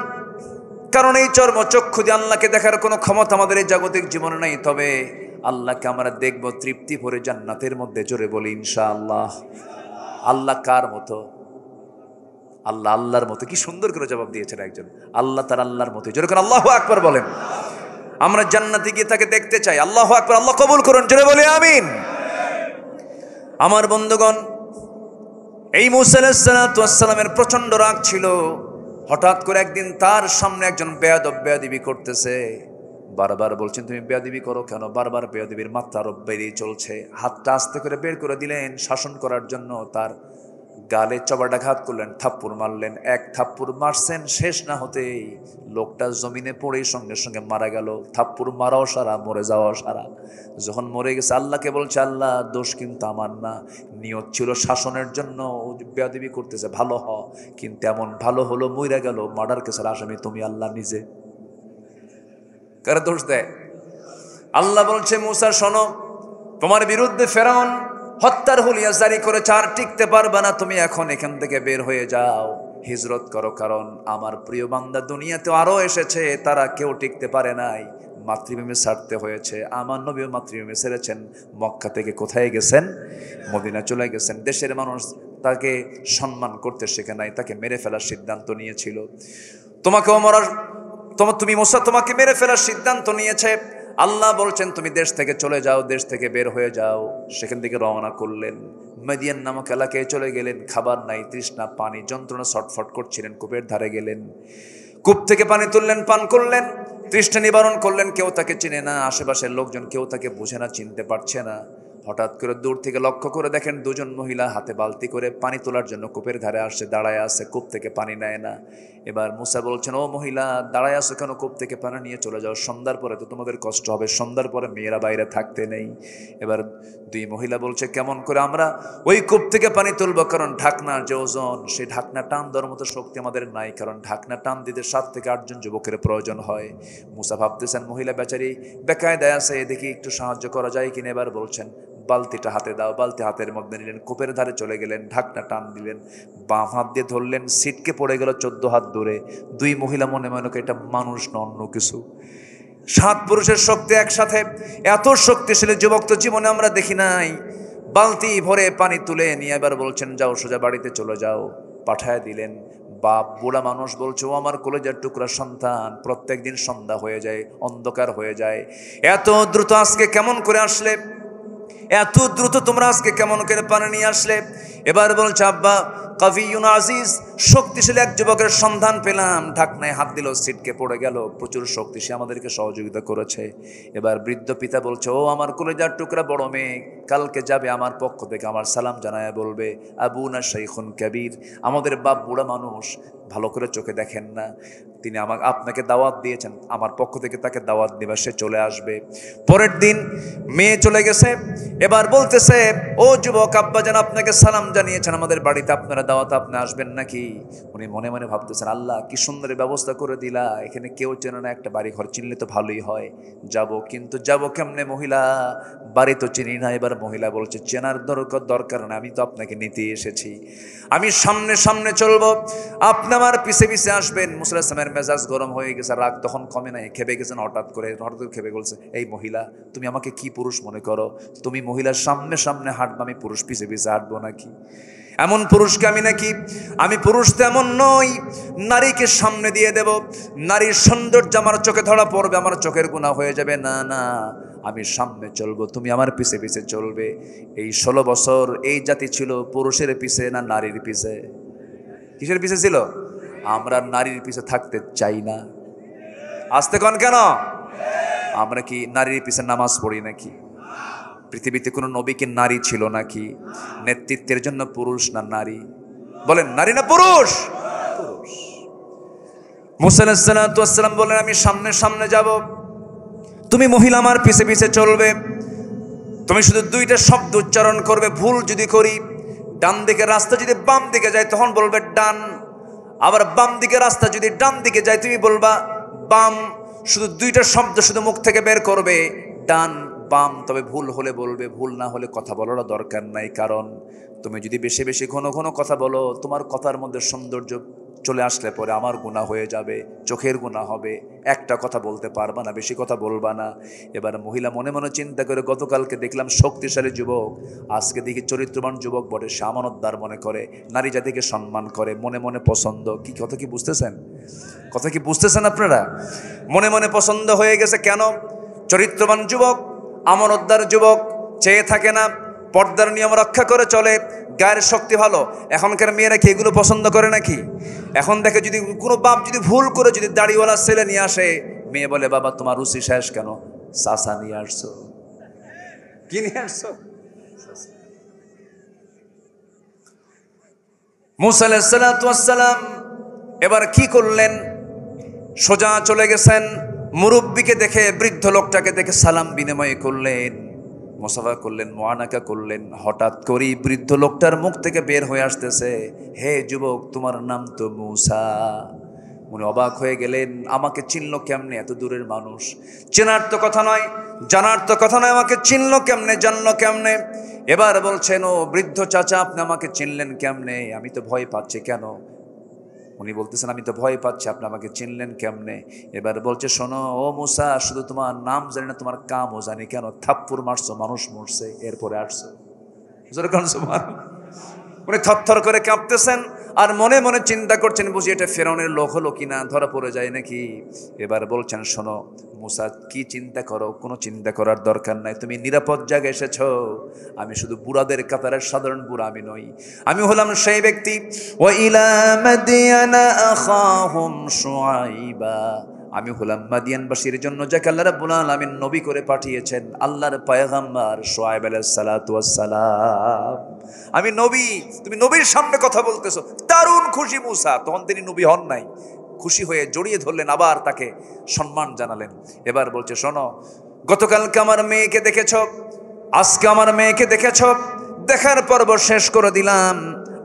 কারণ এই চর্মচক্ষু দিয়ে আল্লাহকে দেখার কোনো ক্ষমতা আমাদের এই জাগতিক জীবনে নাই। তবে আল্লাহকে আমরা দেখব তৃপ্তি ভরে জান্নাতের মধ্যে। জোরে বলি ইনশাআল্লাহ। আল্লাহ কার মতো? আল্লাহ আল্লাহর মতো। কি সুন্দর করে জবাব দিয়েছেন একজন, আল্লাহ তার আল্লাহর মতো। জোরে করে আল্লাহু আকবার বলেন। আমরা জান্নাতে গিয়ে তাকে দেখতে চাই। আল্লাহু আকবার। আল্লাহ কবুল করুন। জোরে বলি আমিন। আমার বন্ধুগণ, এই মূসা আলাইহিস সালাতু ওয়াস সালামের প্রচন্ড রাগ ছিল। হঠাৎ করে একদিন তার সামনে একজন বেয়াদব বেয়াদবি করতেছে। বারবার বলছেন তুমি বেয়াদবি করো কেন? বারবার বেয়াদবির মাত্রা আরো বেড়েই চলছে। হাতটা আস্তে করে বের করে দিলেন শাসন করার জন্য। তার গালে চবাটাঘাত করলেন, থাপ্পড় মারলেন। এক থাপ্পড় মারছেন, শেষ না হতেই লোকটা জমিনে পড়েই সঙ্গে সঙ্গে মারা গেল। থাপ্পড় মারাও সারা, মরে যাওয়াও সারা। যখন মরে গেছে আল্লাহকে বলছে, আল্লাহ দোষ কিন্তু আমার না, নিয়ত ছিল শাসনের জন্য, বেয়াদবি করতেছে, ভালো হ, কিন্তু এমন ভালো হলো মইরা গেল। মার্ডার কেসের আসামি তুমি, আল্লাহ নিজে। কারা দোষ দেয়? আল্লাহ বলছে, মূসা শোনো, তোমার বিরুদ্ধে ফেরাউন হত্যার হুলিয়া জারি করেছে, আর টিকতে পারবে না, তুমি এখন এখান থেকে বের হয়ে যাও, হিজরত করো। কারণ আমার প্রিয় বান্দা দুনিয়াতে আরো এসেছে, তারা কেউ টিকতে পারে নাই, মাতৃভূমি ছাড়তে হয়েছে। আমার নবীও মাতৃভূমি ছেড়েছেন, মক্কা থেকে কোথায় গেছেন? মদিনা চলে গেছেন। দেশের মানুষ তাকে সম্মান করতে শেখে নাই, তাকে মেরে ফেলার সিদ্ধান্ত নিয়েছিল। তোমাকেও মরার, তুমি মূসা তোমাকে মেরে ফেলার সিদ্ধান্ত নিয়েছে। আল্লাহ বলছেন তুমি দেশ থেকে চলে যাও, দেশ থেকে বের হয়ে যাও। সেখান থেকে রওনা করলেন, মাদিয়ান নামক এলাকায় চলে গেলেন। খাবার নাই, তৃষ্ণা, পানি, যন্ত্রণা, ছটফট করছিলেন। কূপের ধারে গেলেন, কূপ থেকে পানি তুললেন, পান করলেন, তৃষ্ণা নিবারণ করলেন। কেউ তাকে চিনে না, আশেপাশের লোকজন কেউ তাকে বোঝে না, চিনতে পারছে না। হঠাৎ করে দূর থেকে লক্ষ্য করে দেখেন দুজন মহিলা হাতে বালতি করে পানি তোলার জন্য কূপের ধারে আসছে, দাঁড়ায় আছে, কূপ থেকে পানি নেয় না। এবার মূসা বলছেন, ও মহিলা দাঁড়ায় আছো কেন? কূপ থেকে পানি নিয়ে চলে যাও, সন্ধ্যার পরে তো তোমাদের কষ্ট হবে, সন্ধ্যার পরে মেয়েরা বাইরে থাকতে নেই। এবার দুই মহিলা বলছে, কেমন করে আমরা ওই কূপ থেকে পানি তুলবো? কারণ ঢাকনার যে ওজন, সেই ঢাকনা টান দেওয়ার মতো শক্তি আমাদের নাই, কারণ ঢাকনা টান দিতে 7 থেকে 8 জন যুবকের প্রয়োজন হয়। মূসা ভাবতেছেন মহিলা বেচারি বেকায়দায় আছে, দেখি একটু সাহায্য করা যায় কিনা। এবার বলছেন, বালতিটা হাতে দাও। বালতি হাতের মধ্যে নিলেন, কূপের ধারে চলে গেলেন, ঢাকনা টান দিলেন, বাম হাত দিয়ে ধরলেন, সিটকে পড়ে গেল 14 হাত দূরে। দুই মহিলা মনে মনে এটা মানুষ না অন্য কিছু। 7 পুরুষের শক্তি একসাথে, এত শক্তিশালী যুবক তো জীবনে আমরা দেখি নাই। বালতি ভরে পানি তুলে নিয়ে এবার বলছেন, যাও সোজা বাড়িতে চলে যাও। পাঠায় দিলেন। বাপ বুড়া মানুষ বলছে, ও আমার কলেজের টুকরা সন্তান, প্রত্যেক দিন সন্ধ্যা হয়ে যায়, অন্ধকার হয়ে যায়, এত দ্রুত আজকে কেমন করে আসলে? এত দ্রুত তোমরা আজকে কেমন করে পানি নিয়ে আসলে? এবার বলছে, আব্বা কাভিউন আজিজ, শক্তিশালী এক যুবকের সন্ধান পেলাম, ঢাকনায় হাত দিল, সিটকে পড়ে গেল, প্রচুর শক্তি, সে আমাদেরকে সহযোগিতা করেছে। এবার বৃদ্ধ পিতা বলছে, ও আমার কলেজার টুকরা বড় মেয়ে, কালকে যাবে আমার পক্ষ থেকে আমার সালাম জানায় বলবে, আবুনা শাইখুন কাবীর, আমাদের বাপ বুড়া মানুষ, ভালো করে চোখে দেখেন না, তিনি আপনাকে দাওয়াত দিয়েছেন, আমার পক্ষ থেকে তাকে দাওয়াত দিবা, সে চলে আসবে। পরের দিন মেয়ে চলে গেছে। এবার বলতেছে, ও যুবক, আব্বা যেন আপনাকে সালাম জানিয়েছেন, আমাদের বাড়িতে আপনারা দাওয়াত, আপনি আসবেন নাকি? উনি মনে মনে ভাবতেছেন, আল্লাহ কি সুন্দর ব্যবস্থা করে দিলা, এখানে কেউ চেনে না, একটা বাড়ি ঘর চিনলে তো ভালোই হয়, যাব, কিন্তু যাব কেমনে? মহিলা বাড়ি তো চিনি না। এবার মহিলা বলছে, চেনার দরকার না, আমি তো আপনাকে নিতে এসেছি, আমি সামনে সামনে চলবো, আপনি আমার পিছে পিছে আসবেন। মুসা আলাইহিস সালামের মেজাজ গরম হয়ে গেছে, রাগ তখন কমে নাই, খেপে গেছেন। হঠাৎ করে খেপে বলছে, এই মহিলা, তুমি আমাকে কি পুরুষ মনে করো? তুমি মহিলার সামনে সামনে হাঁটবো, আমি পুরুষ পিছে পিছে হাঁটবো নাকি? এমন পুরুষকে আমি নাকি? আমি পুরুষ তো এমন নই, নারীকে সামনে দিয়ে দেব, নারীর সৌন্দর্য আমার চোখে ধরা পড়বে, আমার চোখের গুনাহ হয়ে যাবে, না না, আমি সামনে চলবো, তুমি আমার পিছে পিছে চলবে। এই 16 বছর এই জাতি ছিল পুরুষের পিছে না নারীর পিছে? কিসের পিছে ছিল? আমরা নারীর পিছে থাকতে চাই না। আসতে কন কেন? আমরা কি নারীর পিছে নামাজ পড়ি নাকি? পৃথিবীতে কোনো নবী কি নারী ছিল নাকি? নেতৃত্বের জন্য পুরুষ না নারী? বলেন, নারী না পুরুষ? পুরুষ। মুসা আলাইহিস সালাম বলেন, আমি সামনে সামনে যাব, তুমি মহিলা আমার পিছে পিছে চলবে, তুমি শুধু 2টা শব্দ উচ্চারণ করবে, ভুল যদি করি, ডান দিকে রাস্তা যদি বাম দিকে যায় তখন বলবে ডান, আবার বাম দিকে রাস্তা যদি ডান দিকে যায় তুমি বলবা বাম। শুধু 2টা শব্দ শুধু মুখ থেকে বের করবে, ডান বাম। তবে ভুল হলে বলবে, ভুল না হলে কথা বলার দরকার নাই, কারণ তুমি যদি বেশি বেশি ঘন ঘন কথা বলো, তোমার কথার মধ্যে সৌন্দর্য চলে আসলে পরে আমার গুনাহ হয়ে যাবে, চোখের গুনাহ হবে, একটা কথা বলতে পারবা না, বেশি কথা বলবা না। এবার মহিলা মনে মনে চিন্তা করে, গতকালকে দেখলাম শক্তিশালী যুবক, আজকে দেখি চরিত্রবান যুবক বটে, সে আমানতদার মনে করে, নারী জাতিকে সম্মান করে, মনে মনে পছন্দ। কি কথা কি বুঝতেছেন? কথা কি বুঝতেছেন আপনারা? মনে মনে পছন্দ হয়ে গেছে। কেন? চরিত্রবান যুবক, আমানতদার যুবক, চেয়ে থাকে না, পর্দার নিয়ম রক্ষা করে চলে, গায়ের শক্তি ভালো। এখনকার মেয়েরা কি এগুলো পছন্দ করে নাকি? এখন দেখে যদি কোনো বাপ যদি ভুল করে যদি দাড়িওয়ালা ছেলে নিয়ে আসে, মেয়ে বলে, বাবা তোমার রুচি শেষ কেন? চাচা নিয়ে আসছো। কি নিয়ে আসছো? মুসা আলাইহিস সালাতু ওয়াস সালাম এবার কি করলেন? সোজা চলে গেছেন, মুরব্বিকে দেখে, বৃদ্ধ লোকটাকে দেখে সালাম বিনিময় করলেন, মুসাফা করলেন, মুআনাকা করলেন। হঠাৎ করেই বৃদ্ধ লোকটার মুখ থেকে বের হয়ে আসতেছে, হে যুবক, তোমার নাম তো মুসা। উনি অবাক হয়ে গেলেন, আমাকে চিনল কেমনে? এত দূরের মানুষ, চেনার তো কথা নয়, জানার তো কথা নয়, আমাকে চিনল কেমনে, জানলো কেমনে? এবার বলছেন, ও বৃদ্ধ চাচা, আপনি আমাকে চিনলেন কেমনে? আমি তো ভয় পাচ্ছি। কেন? উনি বলতেছেন, আমি তো ভয় পাচ্ছি, আপনি আমাকে চিনলেন কেমনে? এবার বলছে, শোনো ও মুসা, শুধু তোমার নাম জানি না, তোমার কামও জানি। কেন? থাপ্পড় মারছো, মানুষ মরছে, এরপরে আসছো। উনি থরথর করে কাঁপতেছেন আর মনে মনে চিন্তা করছেন, বুঝি এটা ফেরাউনের লোক হলো কিনা, ধরা পড়ে যায় নাকি। এবার বলছেন, শোনো মুসা, কি চিন্তা করো? কোনো চিন্তা করার দরকার নাই, তুমি নিরাপদ জায়গায় এসেছো। আমি শুধু বুড়াদের কাতারের সাধারণ বুড়া আমি নই, আমি হলাম সেই ব্যক্তি। ওয়া ইলা মাদিয়ানা আখাহুম শুআইবা, আমি হলাম মাদিয়ানবাসীর জন্য যাকে আল্লাহ রাব্বুল আলামিন নবী করে পাঠিয়েছেন, আল্লাহর পয়গম্বর শুআইব আলাইহিস সালাতু ওয়াস সালাম। আমি নবী, তুমি নবীর সামনে কথা বলতেছো। দারুণ খুশি মুসা, তখন তিনি নবী হন নাই, খুশি হয়ে জড়িয়ে ধরলেন, আবার তাকে সম্মান জানালেন। এবার বলছে, শোনো, গতকালকে আমার মেয়েকে দেখেছ, আজকে আমার মেয়েকে দেখেছ, দেখার পর্ব শেষ করে দিলাম।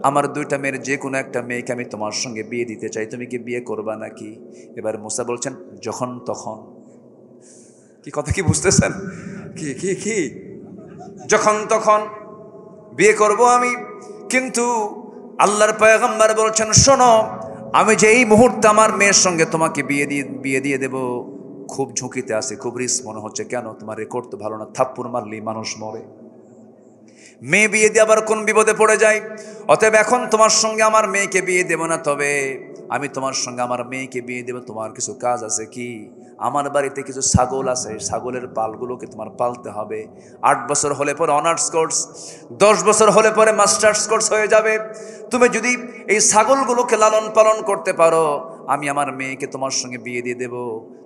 আমার দুইটা মেয়ের যে কোনো একটা মেয়েকে আমি তোমার সঙ্গে বিয়ে দিতে চাই, তুমি কি বিয়ে করবা নাকি? এবার মুসা বলছেন, যখন তখন। কি কথা কি বুঝতেছেন? কি কি কি যখন তখন বিয়ে করব আমি। কিন্তু আল্লাহর পয়গম্বর বলছেন, শোনো, আমি যে এই মুহূর্তে আমার মেয়ের সঙ্গে তোমাকে বিয়ে দিয়ে দেব, খুব ঝুঁকিতে আছে, খুব রিস্ক মনে হচ্ছে। কেন? তোমার রেকর্ড তো ভালো না, থাপ্পড় মারলেই মানুষ মরে, মেয়ে বিয়ে দিয়ে আবার কোন বিপদে পড়ে যায়। অতএব এখন তোমার সঙ্গে আমার মেয়েকে বিয়ে দেব না, তবে আমি তোমার সঙ্গে আমার মেয়েকে বিয়ে দেব। তোমার কিছু কাজ আছে। কি? আমার বাড়িতে কিছু ছাগল আছে, ছাগলের পালগুলোকে তোমার পালতে হবে। 8 বছর হলে পরে অনার্স কোর্স, 10 বছর হলে পরে মাস্টার্স কোর্স হয়ে যাবে। তুমি যদি এই ছাগলগুলোকে লালন পালন করতে পারো, আমি আমার মেয়েকে তোমার সঙ্গে বিয়ে দিয়ে দেব,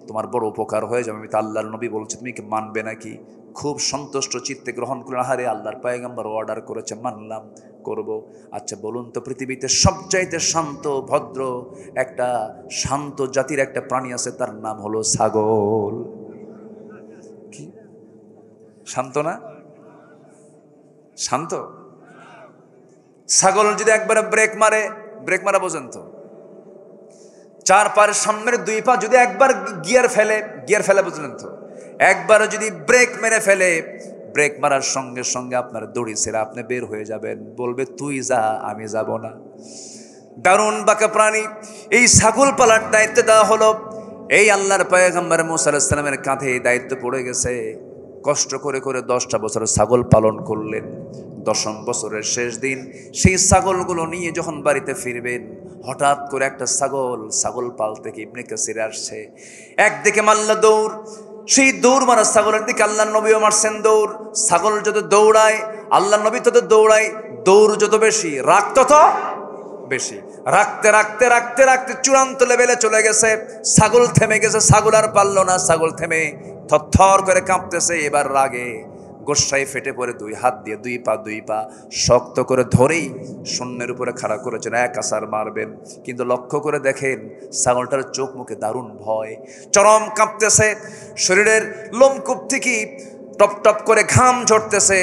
তোমার বড় উপকার হয়ে যাবে। আমি তো আল্লাহর নবী বলছি, তুমি কি মানবে নাকি? খুব সন্তুষ্ট চিত্তে গ্রহণ করলেন। আহারে, আল্লাহর পয়গম্বর অর্ডার করেছে, মানলাম, করব। আচ্ছা বলুন তো, পৃথিবীতে সবচাইতে শান্ত ভদ্র একটা শান্ত জাতির একটা প্রাণী আছে, তার নাম হলো ছাগল। কি শান্ত না? শান্ত। ছাগল যদি একবারে ব্রেক মারা বোঝেন তো, 4 পায়ের সামনের 2 পা যদি একবার গিয়ার ফেলে বুঝলেন তো, একবার যদি ব্রেক মেরে ফেলে, ব্রেক মারার সঙ্গে সঙ্গে আপনার দড়ি ছেড়ে আপনি বের হয়ে যাবেন, বলবে তুই যা, আমি যাব না। দারুণ বাঁকা প্রাণী। এই ছাগল পালার দায়িত্ব দেওয়া হলো এই আল্লাহর পয়গম্বর মুসা আলাইহিস সালামের কাঁধে। এই দায়িত্ব পড়ে গেছে। কষ্ট করে করে 10টা বছর ছাগল পালন করলেন। 10ম বছরের শেষ দিন সেই ছাগলগুলো নিয়ে যখন বাড়িতে ফিরবেন, হঠাৎ করে একটা ছাগল পাল থেকে ইবনে কাসির আসছে। একদিকে মাল্লা দৌড়, সেই দৌড় মারা ছাগলের দিকে আল্লাহ নবীও মারছেন দৌড়। ছাগল যত দৌড়ায়, আল্লাহ নবী তত দৌড়ায়। দৌড় যত বেশি, রাগ তত বেশি। রাখতে রাখতে রাখতে রাখতে চূড়ান্ত লেভেলে চলে গেছে। ছাগল থেমে গেছে, ছাগল আর পারল না। ছাগল থেমে থরথর করে কাঁপতেছে। এবার রাগে গোসাই ফেটে পড়ে 2 হাত দিয়ে 2 পা শক্ত করে ধরেই শূন্যের উপরে খাড়া করেছেন, এক আছাড় মারবেন। কিন্তু লক্ষ্য করে দেখেন ছাগলটার চোখ মুখে দারুণ ভয়, চরম কাঁপতেছে, শরীরের লোমকূপ থেকে টপ টপ করে ঘাম ঝরতেছে।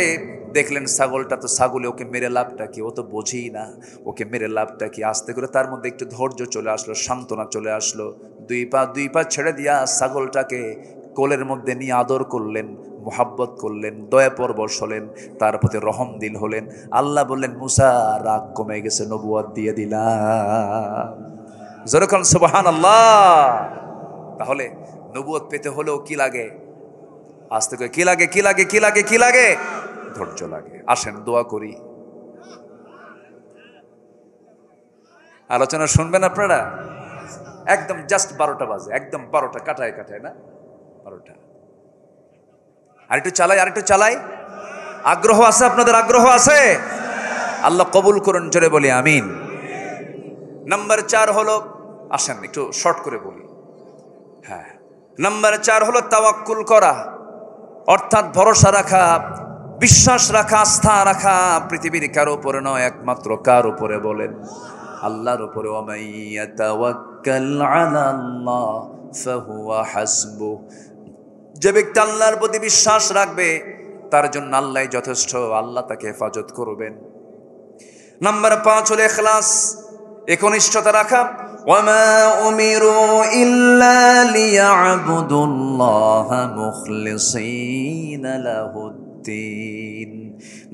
দেখলেন ছাগলটা তো ছাগলে, ওকে মেরে লাভটা কি? ও তো বোঝেই না ওকে মেরে লাভটা কি। আস্তে করে তার মধ্যে একটু ধৈর্য চলে আসলো, সান্ত্বনা চলে আসলো। 2 পা ছেড়ে দিয়া ছাগলটাকে কোলের মধ্যে নিয়ে আদর করলেন, মোহাব্বত করলেন, দয়া পরবশ হলেন, তার প্রতি রহম দিল হলেন। আল্লাহ বললেন, মুসা রাগ কমে গেছে, নবুয়ত দিয়ে দিলাম। যেরকম সুবহানাল্লাহ। তাহলে নবুয়ত পেতে হলেও কি লাগে? আস্তে করে কি লাগে? কি লাগে? কি লাগে? কি লাগে? ধৈর্য লাগে। আসেন দোয়া করি। আলোচনা শুনবেন আপনারা? একদম জাস্ট 12টা বাজে, একদম 12টা কাটায় কাটায় না 12টা। আরেকটু চালাই, আরেকটু চালাই। আগ্রহ আছে আপনাদের? আগ্রহ আছে? আল্লাহ কবুল করুন, জোরে বলি আমিন। নাম্বার 4 হলো, আসেন একটু শর্ট করে বলি। হ্যাঁ, নাম্বার 4 হলো তাওয়াক্কুল করা, অর্থাৎ ভরসা রাখা, বিশ্বাস রাখা, আস্থা রাখা পৃথিবীর কারো উপরে নয়, একমাত্র কার উপরে বলেন? আল্লাহর উপরে। ওয়া মান ইয়াতাওয়াক্কাল আলাল্লাহ ফাহুয়া হাসবুহ। যে ব্যক্তি আল্লাহর প্রতি বিশ্বাস রাখবে তার জন্য আল্লাহই যথেষ্ট, আল্লাহ তাকে হেফাজত করবেন। নাম্বার 5 হলো ইখলাস, একনিষ্ঠতা রাখা। ওয়া মা উমিরু ইল্লা লিয়াবুদুল্লাহা মুখলিসিনা লাহুদ্দিন।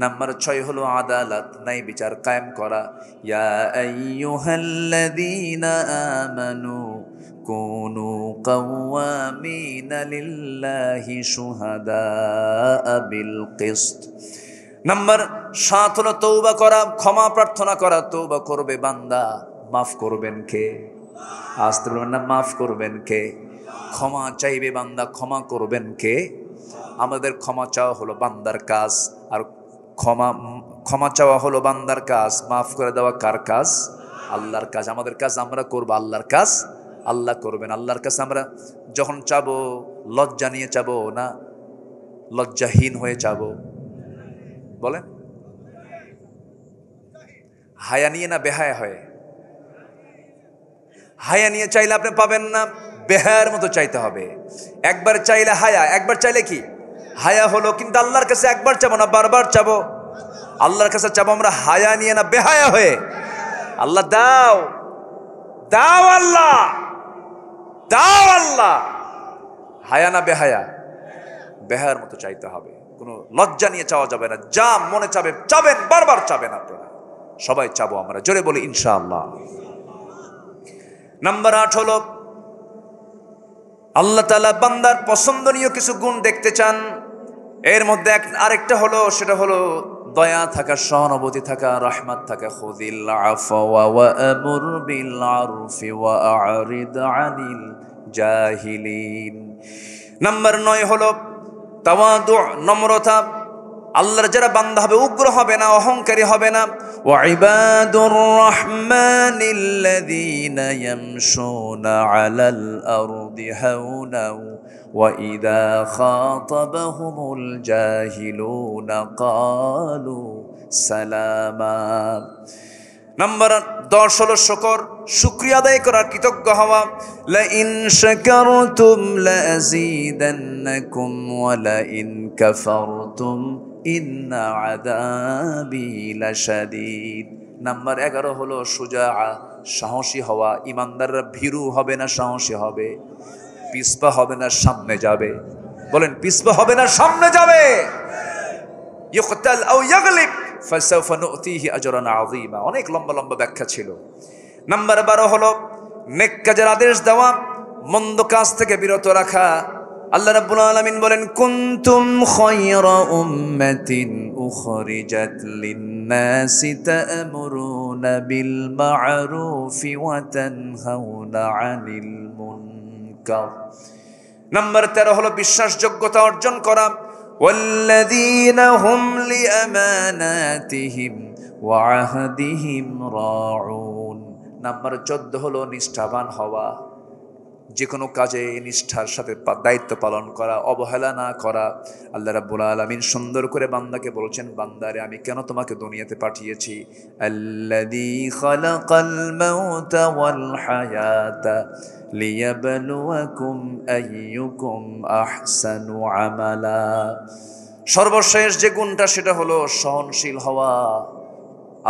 নাম্বার 6 হলো আদালত, ন্যায় বিচার কায়েম করা। ইয়া আইয়ুহাল্লাযীনা আমানু কুনু কাওয়ামিনা লিল্লাহি শুহাদাআ বিল কিসত। নাম্বার 7 হলো তওবা করা, ক্ষমা প্রার্থনা করা। তওবা করবে বান্দা, মাফ করবেন কে? আসতে বলবেন না, মাফ করবেন কে? ক্ষমা চাইবে বান্দা, ক্ষমা করবেন কে? আমাদের ক্ষমা চাওয়া হলো বান্দার কাজ, আর ক্ষমা চাওয়া হলো বান্দার কাজ, মাফ করে দেওয়া কার কাজ? আল্লাহর কাজ। আমাদের কাজ আমরা করব, আল্লাহর কাজ আল্লাহ করবেন। আল্লাহর কাছে আমরা যখন চাবো লজ্জা নিয়ে চাবো না লজ্জাহীন হয়ে চাবো? বলেন, হায়া নিয়ে না বেহায়া হয়ে? হায়া নিয়ে চাইলে আপনি পাবেন না, বেহায়ার মতো চাইতে হবে। একবার চাইলে হায়া, একবার চাইলে কি হায়া হলো, কিন্তু আল্লাহর কাছে একবার চাবো না, বারবার চাবো। আল্লাহর কাছে চাবো আমরা হায়া নিয়ে না বেহায়া হয়ে। আল্লাহ দাও, দাও আল্লাহ, দাও আল্লাহ। হায়া না বেহায়া? বেহায়ার মতো চাইতে হবে, কোনো লজ্জা নিয়ে চাওয়া যাবে না। যা মনে চাবে চাবেন, বারবার চাবেন আপনারা। সবাই চাবো আমরা, জোরে বলি ইনশাআল্লাহ। নাম্বার 8 হলো আল্লাহ তাআলা বান্দার পছন্দনীয় কিছু গুণ দেখতে চান। এর মধ্যে আরেকটা হলো, সেটা হলো দয়া থাকা, সহানুভূতি থাকা, রহমত থাকা। খুযিল আফওয়া ওয়া আমুর বিল আরফি ওয়া আ'রিদ আনিল জাহিলিন। নাম্বার 9 হলো তাওয়াদু, নম্রতা। আল্লাহর যারা বান্দা হবে উগ্র হবে না, অহংকারী হবে না। ওয়া ইবাদুর রাহমানিল্লাযীনা ইয়ামশুনা আলাল আরদি হাওনা ওয়া ইযা খাতাবাহুমুল জাহিলুনা ক্বালু সালামা। নাম্বার 10 হলো শুকর, শুকরিয়া আদায় করা, কৃতজ্ঞ হওয়া। লা ইন শাকারতুম লা আযীদান্নাকুম ওয়া লা ইন কাফারতুম ইন্না আযাবি লাশাদীদ। নাম্বার 11 হলো শুজাআ, সাহসী হওয়া। ইমানদাররা ভীরু হবে না, সাহসী হবে। পিছপা হবে না, সামনে যাবে। বলেন, পিছপা হবে না, সামনে যাবে। ইউকতাল আও ইয়াগলিব ফাসাউফা নুতিহি আজরান আযীমা। অনেক লম্বা লম্বা ব্যাখ্যা ছিল। নাম্বার 12 হলো নেক কাজের আদেশ দেওয়া, মন্দ কাজ থেকে বিরত রাখা। আল্লাহ রাব্বুল আলামিন বলেন, কুনতুম খায়রা উম্মাতিন উখরিজাত লিন-নাসি তা'মুরুনা বিল মা'রুফি ওয়া তানহাউনা আনিল মুনকার। নাম্বার 13 হলো বিশ্বাসযোগ্যতা অর্জন করা। ওয়াল্লাযীনা হুম লিআমানাতিহিম ওয়া আহদিহিম রাউন। নাম্বার 14 হলো নিষ্ঠাবান হওয়া, যে কোনো কাজে নিষ্ঠার সাথে দায়িত্ব পালন করা, অবহেলা না করা। আল্লাহ রাব্বুল আলামিন সুন্দর করে বান্দাকে বলছেন, বান্দারে আমি কেন তোমাকে দুনিয়াতে পাঠিয়েছি? আল্লাযী খালাকাল মাউতা ওয়াল হায়াতা লিয়াবলুয়াকুম আইয়ুকুম আহসানু আমালা। সর্বশেষ যে গুণটা সেটা হলো সহনশীল হওয়া।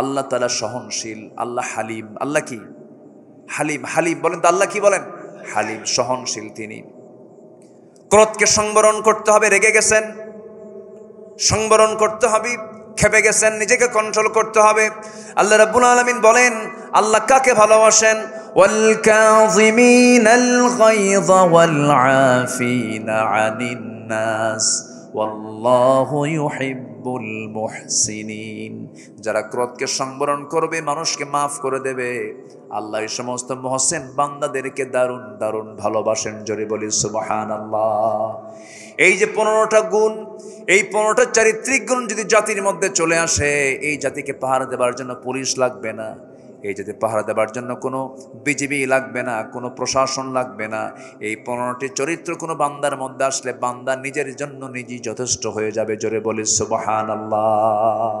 আল্লাহ তাআলা সহনশীল, আল্লাহ হালিম। আল্লাহ কি? হালিম। হালিম বলেন তো, আল্লাহ কি বলেন? হালিম, সহনশীল তিনি। ক্রোধকে সংবরণ করতে হবে। রেগে গেছেন, সংবরণ করতে হবে। খেপে গেছেন, নিজেকে কন্ট্রোল করতে হবে। আল্লাহ রাব্বুল আলামিন বলেন, আল্লাহ কাকে ভালোবাসেন? والكاظمين الغيظ والعافين عن الناس والله يحب المحسنين। যারা ক্রোধকে সংবরণ করবে, মানুষকে মাফ করে দেবে, আল্লাহ এই সমস্ত মুহসিন বান্দাদেরকে দারুণ দারুণ ভালোবাসেন। জোরে বলি সুবহানাল্লাহ। এই যে 15টা গুণ, এই 15টা চারিত্রিক গুণ যদি জাতির মধ্যে চলে আসে, এই জাতিকে পাহারা দেবার জন্য পুলিশ লাগবে না, এই জাতি পাহারা দেবার জন্য কোনো বিজিবি লাগবে না, কোনো প্রশাসন লাগবে না। এই 15টি চরিত্র কোনো বান্দার মধ্যে আসলে বান্দা নিজের জন্য নিজেই যথেষ্ট হয়ে যাবে। জোরে বলি সুবহানাল্লাহ।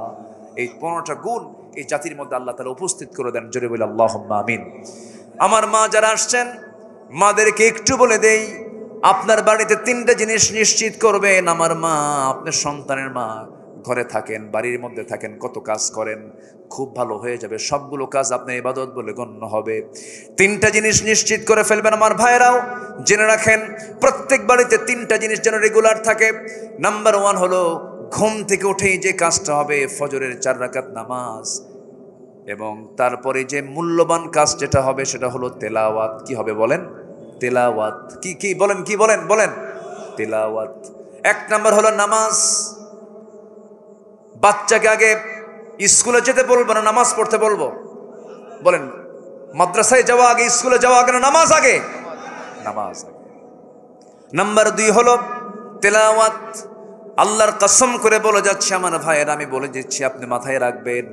এই 15টা গুণ এই জাতির মধ্যে আল্লাহ তাআলা উপস্থিত করে দেন। জোরে বলি আল্লাহুম্মা আমিন। আমার মা যারা আসছেন, মাদেরকে একটু বলে দেই, আপনার বাড়িতে 3টা জিনিস নিশ্চিত করবেন। আমার মা, আপনার সন্তানের মা, ঘরে থাকেন, বাড়ির মধ্যে থাকেন, কত কাজ করেন, খুব ভালো হয়ে যাবে, সবগুলো কাজ আপনার ইবাদত বলে গণ্য হবে। 3টা জিনিস নিশ্চিত করে ফেলবেন। আমার ভাইরাও জেনে রাখেন, প্রত্যেক বাড়িতে 3টা জিনিস যেন রেগুলার থাকে। নাম্বার 1 হলো ঘুম থেকে উঠেই যে কাজটা হবে, ফজরের 4 রাকাত নামাজ, এবং তারপরে যে মূল্যবান কাজ যেটা হবে সেটা হলো তেলাওয়াত। কি হবে বলেন? তেলাওয়াত। কি বলেন? কি বলেন? বলেন তেলাওয়াত। 1 নাম্বার হলো নামাজ। বাচ্চাকে আগে স্কুলে যেতে বলবো না নামাজ পড়তে বলবো? বলেন, মাদ্রাসায় যাওয়া আগে, স্কুলে যাওয়া আগে না নামাজ আগে? নামাজ আগে। নাম্বার 2 হলো তেলাওয়াত। আল্লাহর কসম করে বলে যাচ্ছে আমার ভাইয়ের, আমি বলে দিচ্ছি, আপনি মাথায় রাখবেন,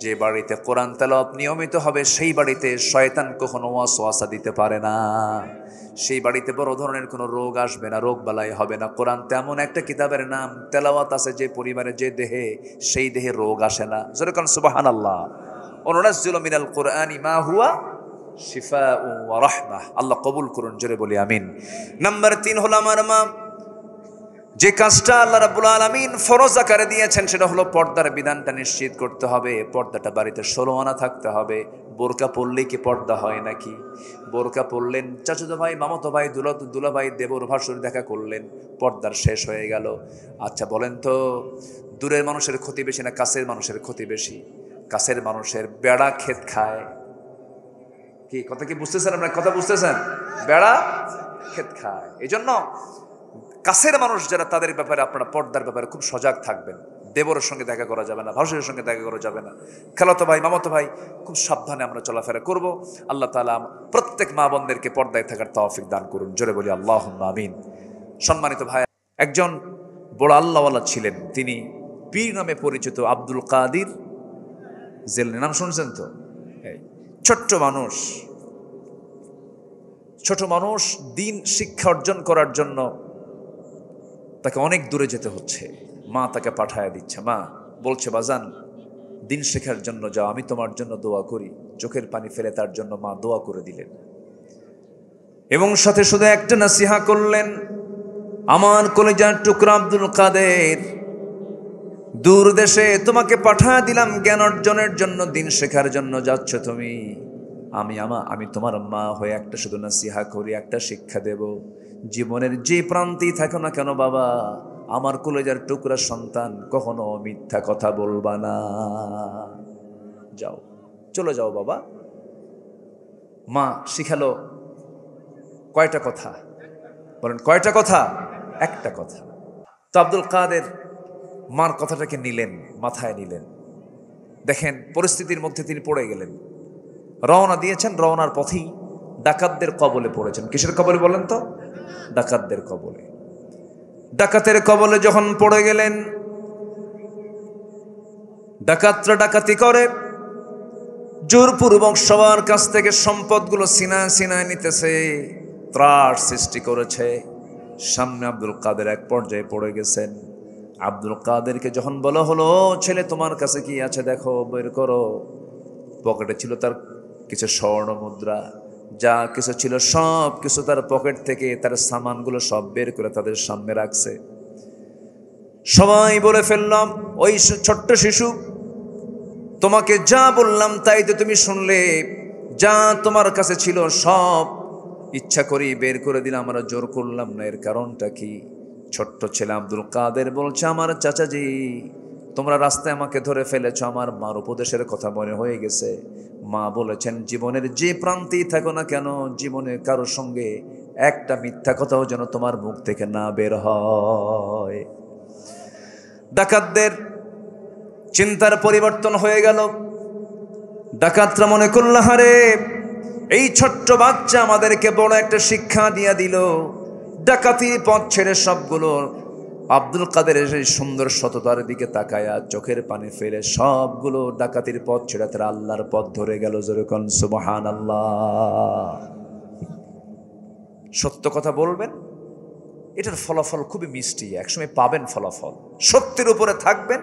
যে বাড়িতে কোরআন তেলাওয়াত নিয়মিত হবে সেই বাড়িতে শয়তান কখনো ওয়াসওয়াসা দিতে পারে না। সেই বাড়িতে বড় ধরনের কোনো রোগ আসবে না, রোগ বালাই হবে না। কোরআন তেমন একটা কিতাবের নাম, তেলাওয়াত আছে যে পরিবারে, যে দেহে, সেই দেহে রোগ আসে না। জোরে কোন সুবহানাল্লাহ। ওয়ানুনাজ্জিলু মিনাল কুরআনি মা হুয়া শিফাউ ওয়া রাহমাহ। আল্লাহ কবুল করুন। জোরে বলি আমিন। নাম্বার 3 হলো আমার মা, যে কাজটা আল্লাহ রাব্বুল আলামিন ফরজ আকারে দিয়েছেন সেটা হলো পর্দার বিধানটা নিশ্চিত করতে হবে। পর্দাটা বাড়িতে 16 আনা থাকতে হবে। বোরকা পরলেই কি পর্দা হয় নাকি? বোরকা পরলেন, চাচাতো ভাই, মামাতো ভাই, দুলা ভাই, দেবর ভাসুর দেখা করলেন, পর্দার শেষ হয়ে গেল। আচ্ছা বলেন তো, দূরের মানুষের ক্ষতি বেশি না কাছের মানুষের ক্ষতি বেশি? কাছের মানুষের বেড়া ক্ষেত খায়। কি কথা কি বুঝতেছেন আপনারা? কথা বুঝতেছেন? বেড়া ক্ষেত খায়। এই জন্য কাছের মানুষ যারা, তাদের ব্যাপারে আপনারা পর্দার ব্যাপারে খুব সজাগ থাকবেন। দেবরের সঙ্গে দেখা করা যাবে না, ভাসুরের সঙ্গে দেখা করা যাবে না, খালাতো ভাই, মামাতো ভাই, খুব সাবধানে আমরা চলাফেরা করব। আল্লাহ তাআলা প্রত্যেক মা বোনদেরকে পর্দায় থাকার তৌফিক দান করুন। জোরে বলি আল্লাহুম্মা আমিন। সম্মানিত ভাই, একজন বড় আল্লাহওয়ালা ছিলেন, তিনি পীর নামে পরিচিত আব্দুল কাদির জিলানী। নাম শুনছেন তো? ছোট্ট মানুষ দিন শিক্ষা অর্জন করার জন্য তাকে অনেক দূরে যেতে হচ্ছে। মা তাকে পাঠায় দিচ্ছে, মা বলছে, বাজান দিন শেখার জন্য যাও, আমি তোমার জন্য দোয়া করি। চোখের পানি ফেলে তার জন্য মা দোয়া করে দিলেন, এবং সাথে শুধু একটা নসিহা করলেন, আমার কলিজার টুকরা আব্দুল কাদের, দূর দেশে তোমাকে পাঠায় দিলাম জ্ঞান অর্জনের জন্য, দিন শেখার জন্য যাচ্ছ তুমি। আমি তোমার মা হয়ে একটা শুধু নসিহা করি, একটা শিক্ষা দেব। জীবনের যে প্রান্তেই থাকো না কেন বাবা, আমার কলেজার টুকরা সন্তান, কখনো মিথ্যা কথা বলবা না। যাও, চলে যাও বাবা। মা শিখালো কয়টা কথা? বলেন কয়টা কথা? একটা কথা। তো আব্দুল কাদের মার কথাটাকে নিলেন, মাথায় নিলেন। দেখেন পরিস্থিতির মধ্যে তিনি পড়ে গেলেন। রওনা দিয়েছেন, রওনার পথেই ডাকাতদের কবলে পড়েছেন। কিসের কবলে বলেন তো? ডাকাতদের কবলে। ডাকাতের কবলে যখন পড়ে গেলেন, ডাকাতরা ডাকাতি করে, জোরপূর্বক সবার কাছ থেকে সম্পদগুলো সিনায় নিতেছে, ত্রাস সৃষ্টি করেছে। সামনে আব্দুল কাদের এক পর্যায়ে পড়ে গেছেন। আব্দুল কাদেরকে যখন বলা হলো, ছেলে তোমার কাছে কি আছে দেখো, বের করো। পকেটে ছিল তার কিছু স্বর্ণ মুদ্রা, যা কিছু ছিল সব কিছু তার পকেট থেকে, তার সামানগুলো সব বের করে তাদের সামনে রাখছে। সবাই বলে ফেললাম, ওই ছোট্ট শিশু, তোমাকে যা বললাম তাই তো তুমি শুনলে, যা তোমার কাছে ছিল সব ইচ্ছা করি বের করে দিলাম, আমরা জোর করলাম না। এর কারণটা কি? ছোট্ট ছেলে আব্দুল কাদের বলছে, আমার চাচাজি তোমরা রাস্তায় আমাকে ধরে ফেলেছ, আমার মার উপদেশের কথা মনে হয়ে গেছে। মা বলেছেন, জীবনের যে প্রান্তেই থাকো না কেন, জীবনে কারোর সঙ্গে একটা মিথ্যা কথাও যেন তোমার মুখ থেকে না বের হয়। ডাকাতদের চিন্তার পরিবর্তন হয়ে গেল। ডাকাতরা মনে করল, হারে এই ছোট্ট বাচ্চা আমাদেরকে বড় একটা শিক্ষা দিয়ে দিল। ডাকাতির পথ ছেড়ে সবগুলো আব্দুল কাদেরের সেই সুন্দর সততার দিকে তাকায়া চোখের পানি ফেলে সবগুলো ডাকাতির পথ ছেড়ে তারা আল্লাহর পথ ধরে গেল। যেরকম সুবহানাল্লাহ। সত্য কথা বলবেন, এটার ফলাফল খুবই মিষ্টি, একসময় পাবেন ফলাফল। সত্যের উপরে থাকবেন,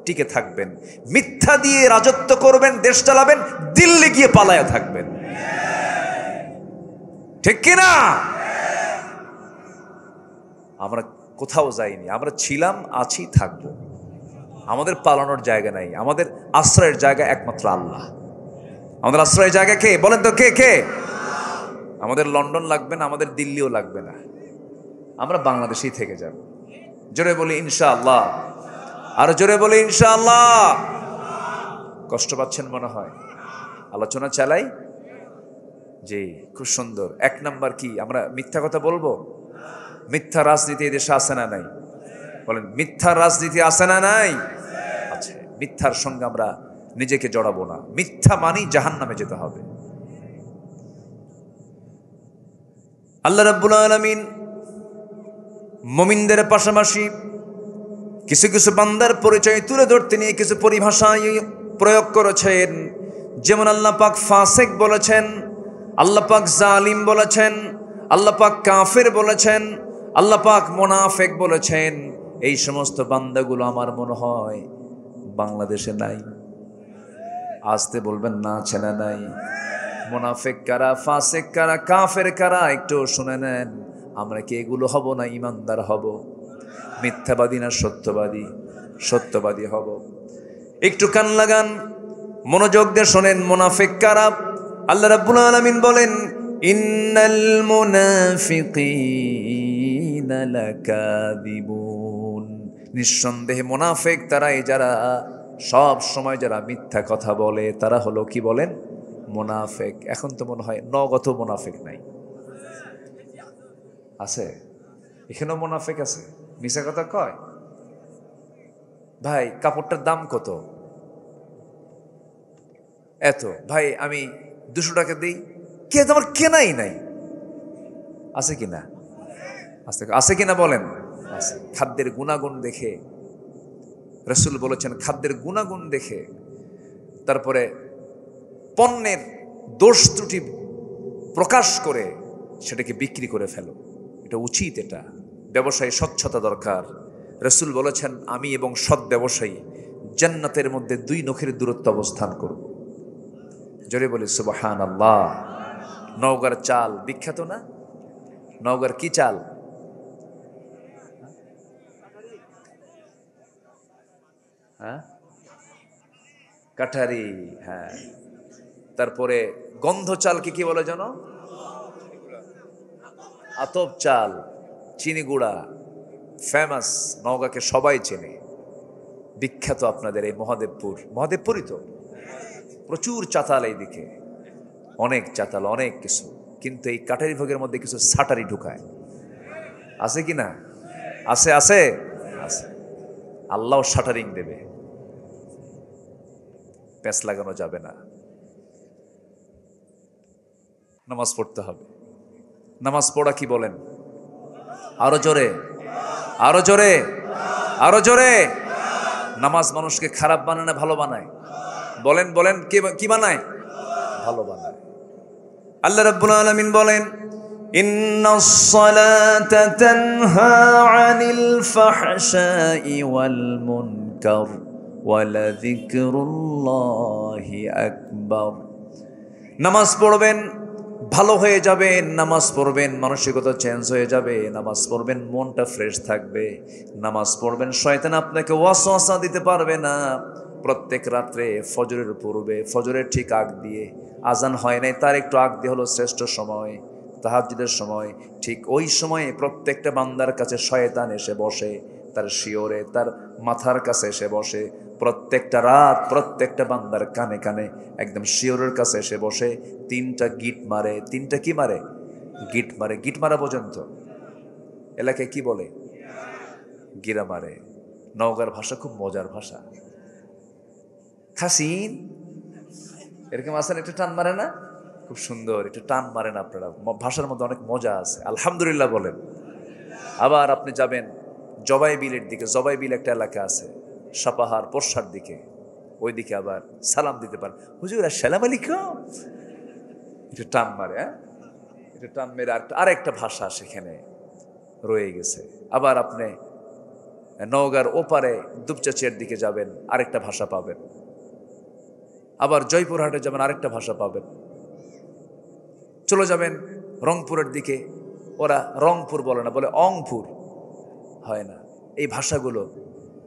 টিকে থাকবেন। মিথ্যা দিয়ে রাজত্ব করবেন, দেশ চালাবেন, দিল্লি গিয়ে পালায়া থাকবেন। ঠিক কিনা? আমরা কোথাও যাইনি, আমরা ছিলাম, আছি, থাকবো। আমাদের পালানোর জায়গা নাই, আমাদের আশ্রয়ের জায়গা একমাত্র আল্লাহ। আমাদের আশ্রয়ের জায়গা কে বলেন তো? কে কে? আমাদের লন্ডন লাগবে না, আমাদের দিল্লিও লাগবে না, আমরা বাংলাদেশেই থেকে যাব। জোরে বলি ইনশাআল্লাহ। আর জোরে বলি ইনশাআল্লাহ। কষ্ট পাচ্ছেন মনে হয়? আলোচনা চালাই। জি, খুব সুন্দর। এক নাম্বার কি? আমরা মিথ্যা কথা বলবো? মিথ্যা রাজনীতি এদেশে আছে না নাই? বলেন, মিথ্যা রাজনীতি আছে না নাই? আছে। মিথ্যার সঙ্গে আমরা নিজেকে জড়াবো না। মিথ্যা মানেই জাহান্নামে যেতে হবে। আল্লাহ রাব্বুল আলামিন মুমিনদের পাশাপাশি কিছু কিছু বান্দার পরিচয় তুলে ধরতে নিয়ে কিছু পরিভাষা প্রয়োগ করেছেন। যেমন আল্লাহ পাক ফাসিক বলেছেন, আল্লাহ পাক জালিম বলেছেন, আল্লাহ পাক কাফের বলেছেন, আল্লাহ পাক মুনাফিক বলেছেন। এই সমস্ত বান্দাগুলো আমার মনে হয় বাংলাদেশে নাই। আসতে বলবেন না, আছে না নাই? মুনাফিক কারা, ফাসিক কারা, কাফের কারা, একটু শুনে নেন। আমরা কি এগুলো হব না ইমানদার হব? মিথ্যাবাদী না সত্যবাদী? সত্যবাদী হব। একটু কান লাগান, মনোযোগ দিয়ে শোনেন। মুনাফিক কারা? আল্লাহ রাব্বুল আলামিন বলেন, ইন্নাল মুনাফিকিনা লাকাযিবুন। নিঃসন্দেহে মুনাফিক তারাই যারা সব সময় যারা মিথ্যা কথা বলে, তারা হলো কি বলেন? মুনাফিক। এখন তো মনে হয় নগত মুনাফিক নাই, আছে? এখানেও মুনাফিক আছে, মিছা কথা কয়। ভাই কাপড়টার দাম কত? এত। ভাই আমি 200 টাকা দিই। কে? তোমার কেনাই নাই। আছে কিনা? আছে কিনা বলেন? আছে। খাদ্যের গুণাগুণ দেখে রাসূল বলেছেন, খাদ্যের গুণাগুণ দেখে তারপরে পণ্যের দোষ ত্রুটি প্রকাশ করে সেটাকে বিক্রি করে ফেলো। এটা উচিত। এটা ব্যবসায় স্বচ্ছতা দরকার। রাসূল বলেছেন, আমি এবং সৎ ব্যবসায়ী জান্নাতের মধ্যে 2 নখের দূরত্ব অবস্থান করব। জোরে বলি সুবহানাল্লাহ। নওগাঁর চাল বিখ্যাত না? নওগাঁর কি চাল? হ্যাঁ, কাঠারি। হ্যাঁ, তারপরে গন্ধ চালকে কি বলে জানো? আতপ চাল, চিনি গুঁড়া, ফেমাস। নওগাঁকে সবাই চেনে, বিখ্যাত। আপনাদের এই মহাদেবপুরই তো প্রচুর চাতাল, এইদিকে অনেক চাতাল, অনেক কিছু। কিন্তু এই কাটারি ভোগের মধ্যে কিছু সাটারি ঢুকায়। আছে কি না? আছে, আছে, আছে। আল্লাহ শাটারিং দেবে, প্যাঁচ লাগানো যাবে না। নামাজ পড়তে হবে। নামাজ পড়া কি বলেন? আরো জোরে, আরো জোরে, আরো জোরে। নামাজ মানুষকে খারাপ বানায় না ভালো বানায়? বলেন বলেন, কি বানায়? ভালো বানায়। আল্লাহ রাব্বুল আলামিন বলেন, ইন্নাস সালাতা তানহা আনিল ফাহশাই ওয়াল মুনকার ওয়া লাযিকরুল্লাহি আকবার। নামাজ পড়বেন, ভালো হয়ে যাবেন। নামাজ পড়বেন, মানসিকতা চেঞ্জ হয়ে যাবে। নামাজ পড়বেন, মনটা ফ্রেশ থাকবে। নামাজ পড়বেন, শয়তান আপনাকে ওয়াসওয়াসা দিতে পারবে না। প্রত্যেক রাত্রে ফজরের পূর্বে, ফজরের ঠিক আগ দিয়ে, আজান হয় নাই তার একটু আগ দিয়ে হলো শ্রেষ্ঠ সময়, তাহাজ্জুদের সময়। ঠিক ওই সময়ে প্রত্যেকটা বান্দার কাছে শয়তান এসে বসে, তার শিওরে, তার মাথার কাছে এসে বসে, প্রত্যেকটা রাত প্রত্যেকটা বান্দার কানে কানে একদম শিওরের কাছে এসে বসে, 3টা গিট মারে। 3টা কি মারে? গিট মারে। গিট মারা পর্যন্ত এলাকায় কি বলে? গিরা মারে। নওগাঁর ভাষা খুব মজার ভাষা। খাসিন এরকম আছেন, একটু টান মারে না? খুব সুন্দর, একটু টান মারেন আপনারা। ভাষার মধ্যে অনেক মজা আছে। আলহামদুলিল্লাহ বলেন। আবার আপনি যাবেন জবাইবিলের দিকে, জবাইবিল একটা এলাকা আছে সাপাহার পোরশার দিকে, ওই দিকে আবার সালাম দিতে পারেন, হুজুর আসসালামু আলাইকুম, একটু টান মারে। হ্যাঁ, একটু টান মেরে আরেকটা ভাষা সেখানে রয়ে গেছে। আবার আপনি নওগাঁর ওপারে দুপচাচিয়ার দিকে যাবেন, আরেকটা ভাষা পাবেন। আবার জয়পুরহাটে যাবেন, আরেকটা ভাষা পাবেন। চলে যাবেন রংপুরের দিকে, ওরা রংপুর বলে না, বলে অংপুর, হয় না। এই ভাষাগুলো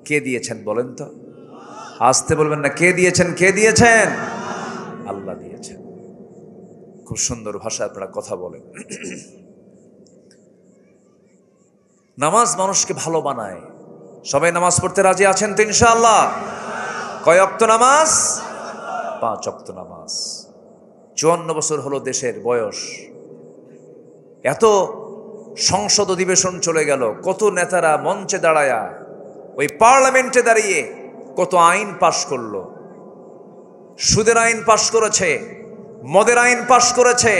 কে দিয়েছেন বলেন তো? আসতে বলবেন না, কে দিয়েছেন? কে দিয়েছেন? আল্লাহ দিয়েছেন। খুব সুন্দর ভাষা আপনারা কথা বলেন। নামাজ মানুষকে ভালো বানায়। সবাই নামাজ পড়তে রাজি আছেন তো ইনশাআল্লাহ? কয় ওয়াক্ত নামাজ? 5 ওয়াক্ত নামাজ। 54 বছর হলো দেশের বয়স। এত সংসদ অধিবেশন চলে গেল, কত নেতারা মঞ্চে দাঁড়ায়া, ওই পার্লামেন্টে দাঁড়িয়ে কত আইন পাশ করলো। সুদের আইন পাশ করেছে, মদের আইন পাশ করেছে,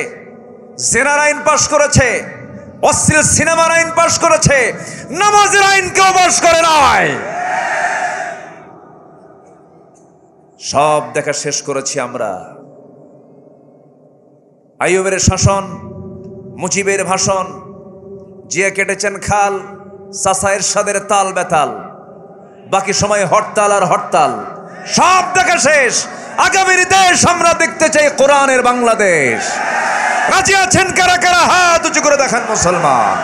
জেনার আইন পাশ করেছে, অশ্লীল সিনেমার আইন পাশ করেছে, নামাজের আইন কেউ পাশ করে নাই। সব দেখা শেষ করেছি আমরা। আইয়ুবের শাসন, মুজিবের ভাষণ, জিয়া কেটেছেন খাল, চাচা এরশাদের তাল বেতাল, বাকি সময় হরতাল আর হরতাল। সব দেখা শেষ। আগামীর দেশ আমরা দেখতে চাই কোরআনের বাংলাদেশ। রাজি আছেন কারা কারা? হাত উঁচু করে দেখান মুসলমান।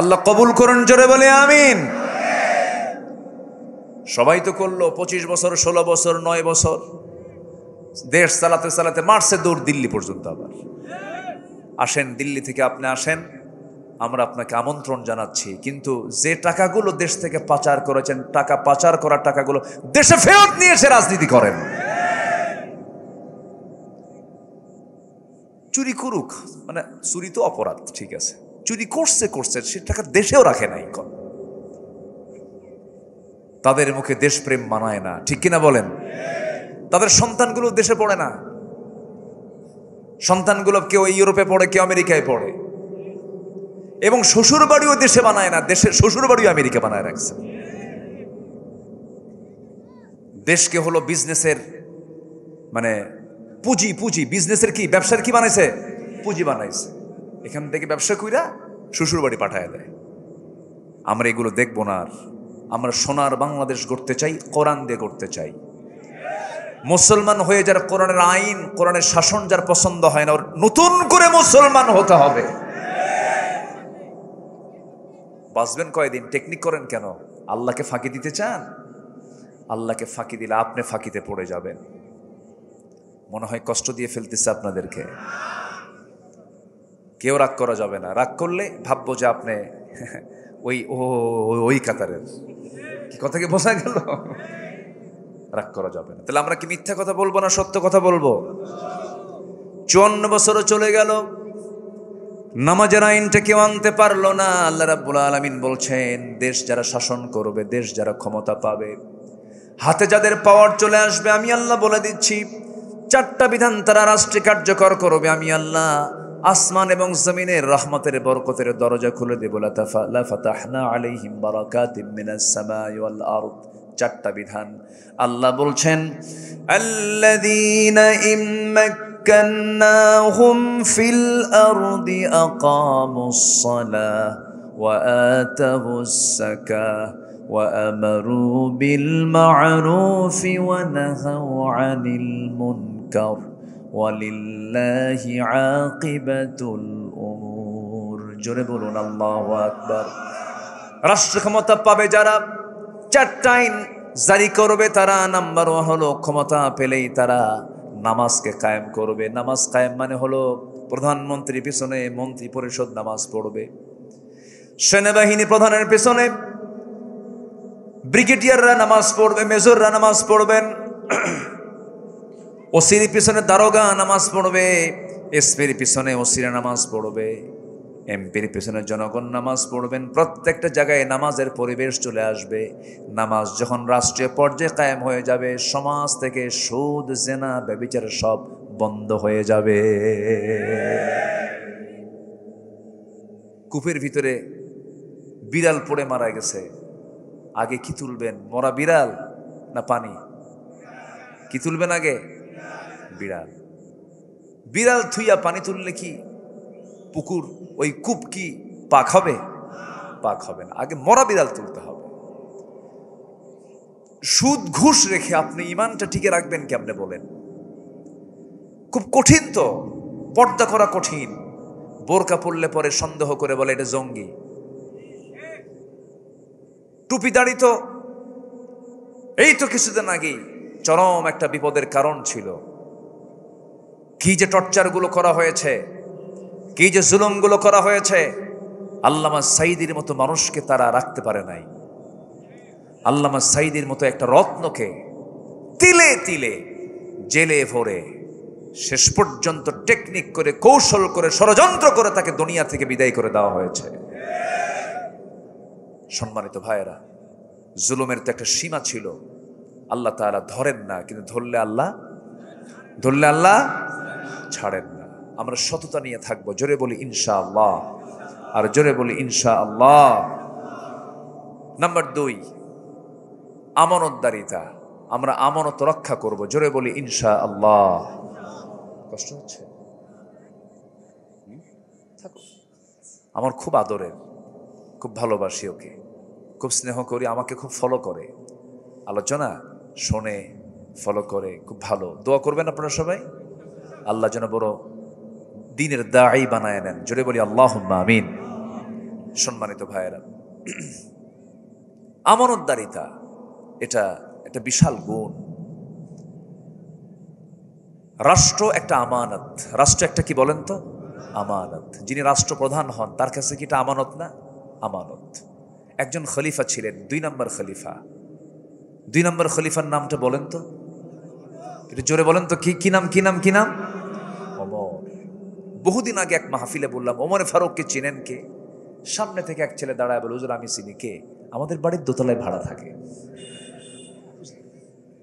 আল্লাহ কবুল করুন, জোরে বলে আমিন। সবাই তো করলো 25 বছর, 16 বছর, 9 বছর দেশ চালাতে চালাতে মারছে দৌড় দিল্লি পর্যন্ত। আবার আসেন, দিল্লি থেকে আপনি আসেন, আমরা আপনাকে আমন্ত্রণ জানাচ্ছি। কিন্তু যে টাকাগুলো দেশ থেকে পাচার করেছেন, টাকা পাচার করা টাকাগুলো দেশে ফেরত নিয়ে এসে রাজনীতি করেন। চুরি করুক, মানে চুরি তো অপরাধ, ঠিক আছে, চুরি করছে, সে টাকা দেশেও রাখে নাই। তাদের মুখে দেশপ্রেম মানায় না, ঠিক কিনা বলেন? তাদের সন্তানগুলো দেশে পড়ে না। সন্তানগুলো কেউ ইউরোপে পড়ে, কেউ আমেরিকায় পড়ে, এবং শ্বশুর বাড়িও দেশে বানায় না, দেশের শ্বশুর বাড়িও আমেরিকা বানায় রাখছে। দেশকে হলো বিজনেসের, মানে পুঁজি, বিজনেসের কি, ব্যবসার কি বানাইছে? পুঁজি বানাইছে। এখান থেকে ব্যবসা কইরা শ্বশুর বাড়ি পাঠায় দেয়। আমরা এগুলো দেখবো না। আর আমরা সোনার বাংলাদেশ গড়তে চাই, কোরআন দিয়ে গড়তে চাই। মুসলমান হয়ে যারা কোরআনের আইন, কোরআনের শাসন যার পছন্দ হয় না, ওর নতুন করে মুসলমান হতে হবে। বাঁচবেন কয়দিন? টেকনিক করেন কেন? আল্লাহকে ফাঁকি দিতে চান? আল্লাহকে ফাঁকি দিলে আপনি ফাঁকিতে পড়ে যাবেন। মনে হয় কষ্ট দিয়ে ফেলতেছে আপনাদেরকে। কেউ রাগ করা যাবে না। রাগ করলে ভাববো যে আপনি ওই কাতারের। কি কথা কি বোঝা গেল? রাগ করা যাবে না। তাহলে আমরা কি মিথ্যা কথা বলবো না সত্য কথা বলবো? 54 বছরও চলে গেল, নামাজের আইনটা কেউ আনতে পারলো না। আল্লাহ রাব্বুল আলামিন বলছেন, দেশ যারা শাসন করবে, দেশ যারা ক্ষমতা পাবে, হাতে যাদের পাওয়ার চলে আসবে, আমি আল্লাহ বলে দিচ্ছি 4টা বিধান তারা রাষ্ট্রে কার্যকর করবে। আমি আল্লাহ আসমান এবং জমিনের রহমতের বরকতের দরজা খুলে দেব। লা ফাতাহনা আলাইহিম বারাকাতিম মিনাস সামাই ওয়াল আরদ। 4টা বিধান আল্লাহ বলছেন, আল্লাযীনা ইম্মাক্কান্নাহুম ফিল আরদি আকামুস সালাহ ওয়া আতাবুস যাকাহ ওয়া আমারু বিল মা'রুফি ওয়া নাহাউ আনিল মুনকার ওয়ালিল্লাহি আকিবাতুল উমুর। জোরে বলুন আল্লাহু আকবার। রাষ্ট্র ক্ষমতা পাবে যারা, 4টা আইন জারি করবে তারা, নাম্বার ওয়ান হলো ক্ষমতা পেলেই তারা নামাজকে কায়েম করবে। নামাজ কায়েম মানে হলো প্রধানমন্ত্রীর পিছনে মন্ত্রী পরিষদ নামাজ পড়বে, সেনাবাহিনী প্রধানের পিছনে ব্রিগেডিয়াররা নামাজ পড়বে, মেজররা নামাজ পড়বেন, ওসির পিছনে দারোগা নামাজ পড়বে, এসপির পিছনে ওসিরা নামাজ পড়বে, এমপির পিছনে জনগণ নামাজ পড়বেন। প্রত্যেকটা জায়গায় নামাজের পরিবেশ চলে আসবে। নামাজ যখন রাষ্ট্রীয় পর্যায়ে কায়েম হয়ে যাবে, সমাজ থেকে সুদ, জেনা, ব্যভিচার সব বন্ধ হয়ে যাবে। কূপের ভিতরে বিড়াল পড়ে মারা গেছে, আগে কি তুলবেন, মরা বিড়াল না পানি? কি তুলবেন আগে? বিড়াল। বিড়াল থুইয়া পানি তুললে কি পুকুর, ওই কূপ কি পাক হবে? পাক হবে না, আগে মরা বিড়াল তুলতে হবে। সুদ ঘুষ রেখে আপনি ইমানটা টিকে রাখবেন কেমনে বলেন? খুব কঠিন তো, পর্দা করা কঠিন। বোরকা পরলে পরে সন্দেহ করে বলে এটা জঙ্গি। টুপি দাড়ি তো এই তো কিছুদিন আগেই চরম একটা বিপদের কারণ ছিল। কি যে টর্চারগুলো করা হয়েছে, কি যে জুলুমগুলো করা হয়েছে। আল্লামা সাঈদীর মতো মানুষকে তারা রাখতে পারে নাই। আল্লামা সাঈদীর মতো একটা রত্নকে তিলে তিলে জেলে ভরে শেষ পর্যন্ত টেকনিক করে, কৌশল করে, ষড়যন্ত্র করে তাকে দুনিয়া থেকে বিদায় করে দেওয়া হয়েছে। সম্মানিত ভাইয়েরা, জুলুমের তো একটা সীমা ছিল। আল্লাহ তাআলা ধরেন না, কিন্তু ধরলে আল্লাহ ছাড়েন না। আমরা সততা নিয়ে থাকবো। জোরে বলি ইনশাআল্লাহ, আর জোরে বলি ইনশাআল্লাহ। নাম্বার 2, আমানতদারিতা। আমরা আমানত রক্ষা করব। জোরে বলি ইনশাআল্লাহ। কষ্ট হচ্ছে? থাকো। আমার খুব আদরের, খুব ভালোবাসি ওকে, খুব স্নেহ করি, আমাকে খুব ফলো করে, আলোচনা শোনে, ফলো করে, খুব ভালো। দোয়া করবেন আপনারা সবাই, আল্লাহ যেন বড় দ্বীনের দাঈ বানায় নেন। জোরে বলি আল্লাহুম্মা আমিন। সম্মানিত ভাইয়েরা, আমানতদারিতা এটা একটা বিশাল গুণ। রাষ্ট্র একটা আমানত। রাষ্ট্র একটা কি বলেন তো? আমানত। যিনি রাষ্ট্রপ্রধান হন তার কাছে কি এটা আমানত না? আমানত। একজন খলিফা ছিলেন, 2 নম্বর খলিফা। 2 নম্বর খলিফার নামটা বলেন তো, একটু জোরে বলেন তো। কি নাম? ওমর। বহুদিন আগে এক মাহফিলে বললাম, ওমরে ফারুককে চিনেন কে? সামনে থেকে এক ছেলে দাঁড়ায় বলে, হুজুর আমি চিনি। কে? আমাদের বাড়ির দোতলায় ভাড়া থাকে।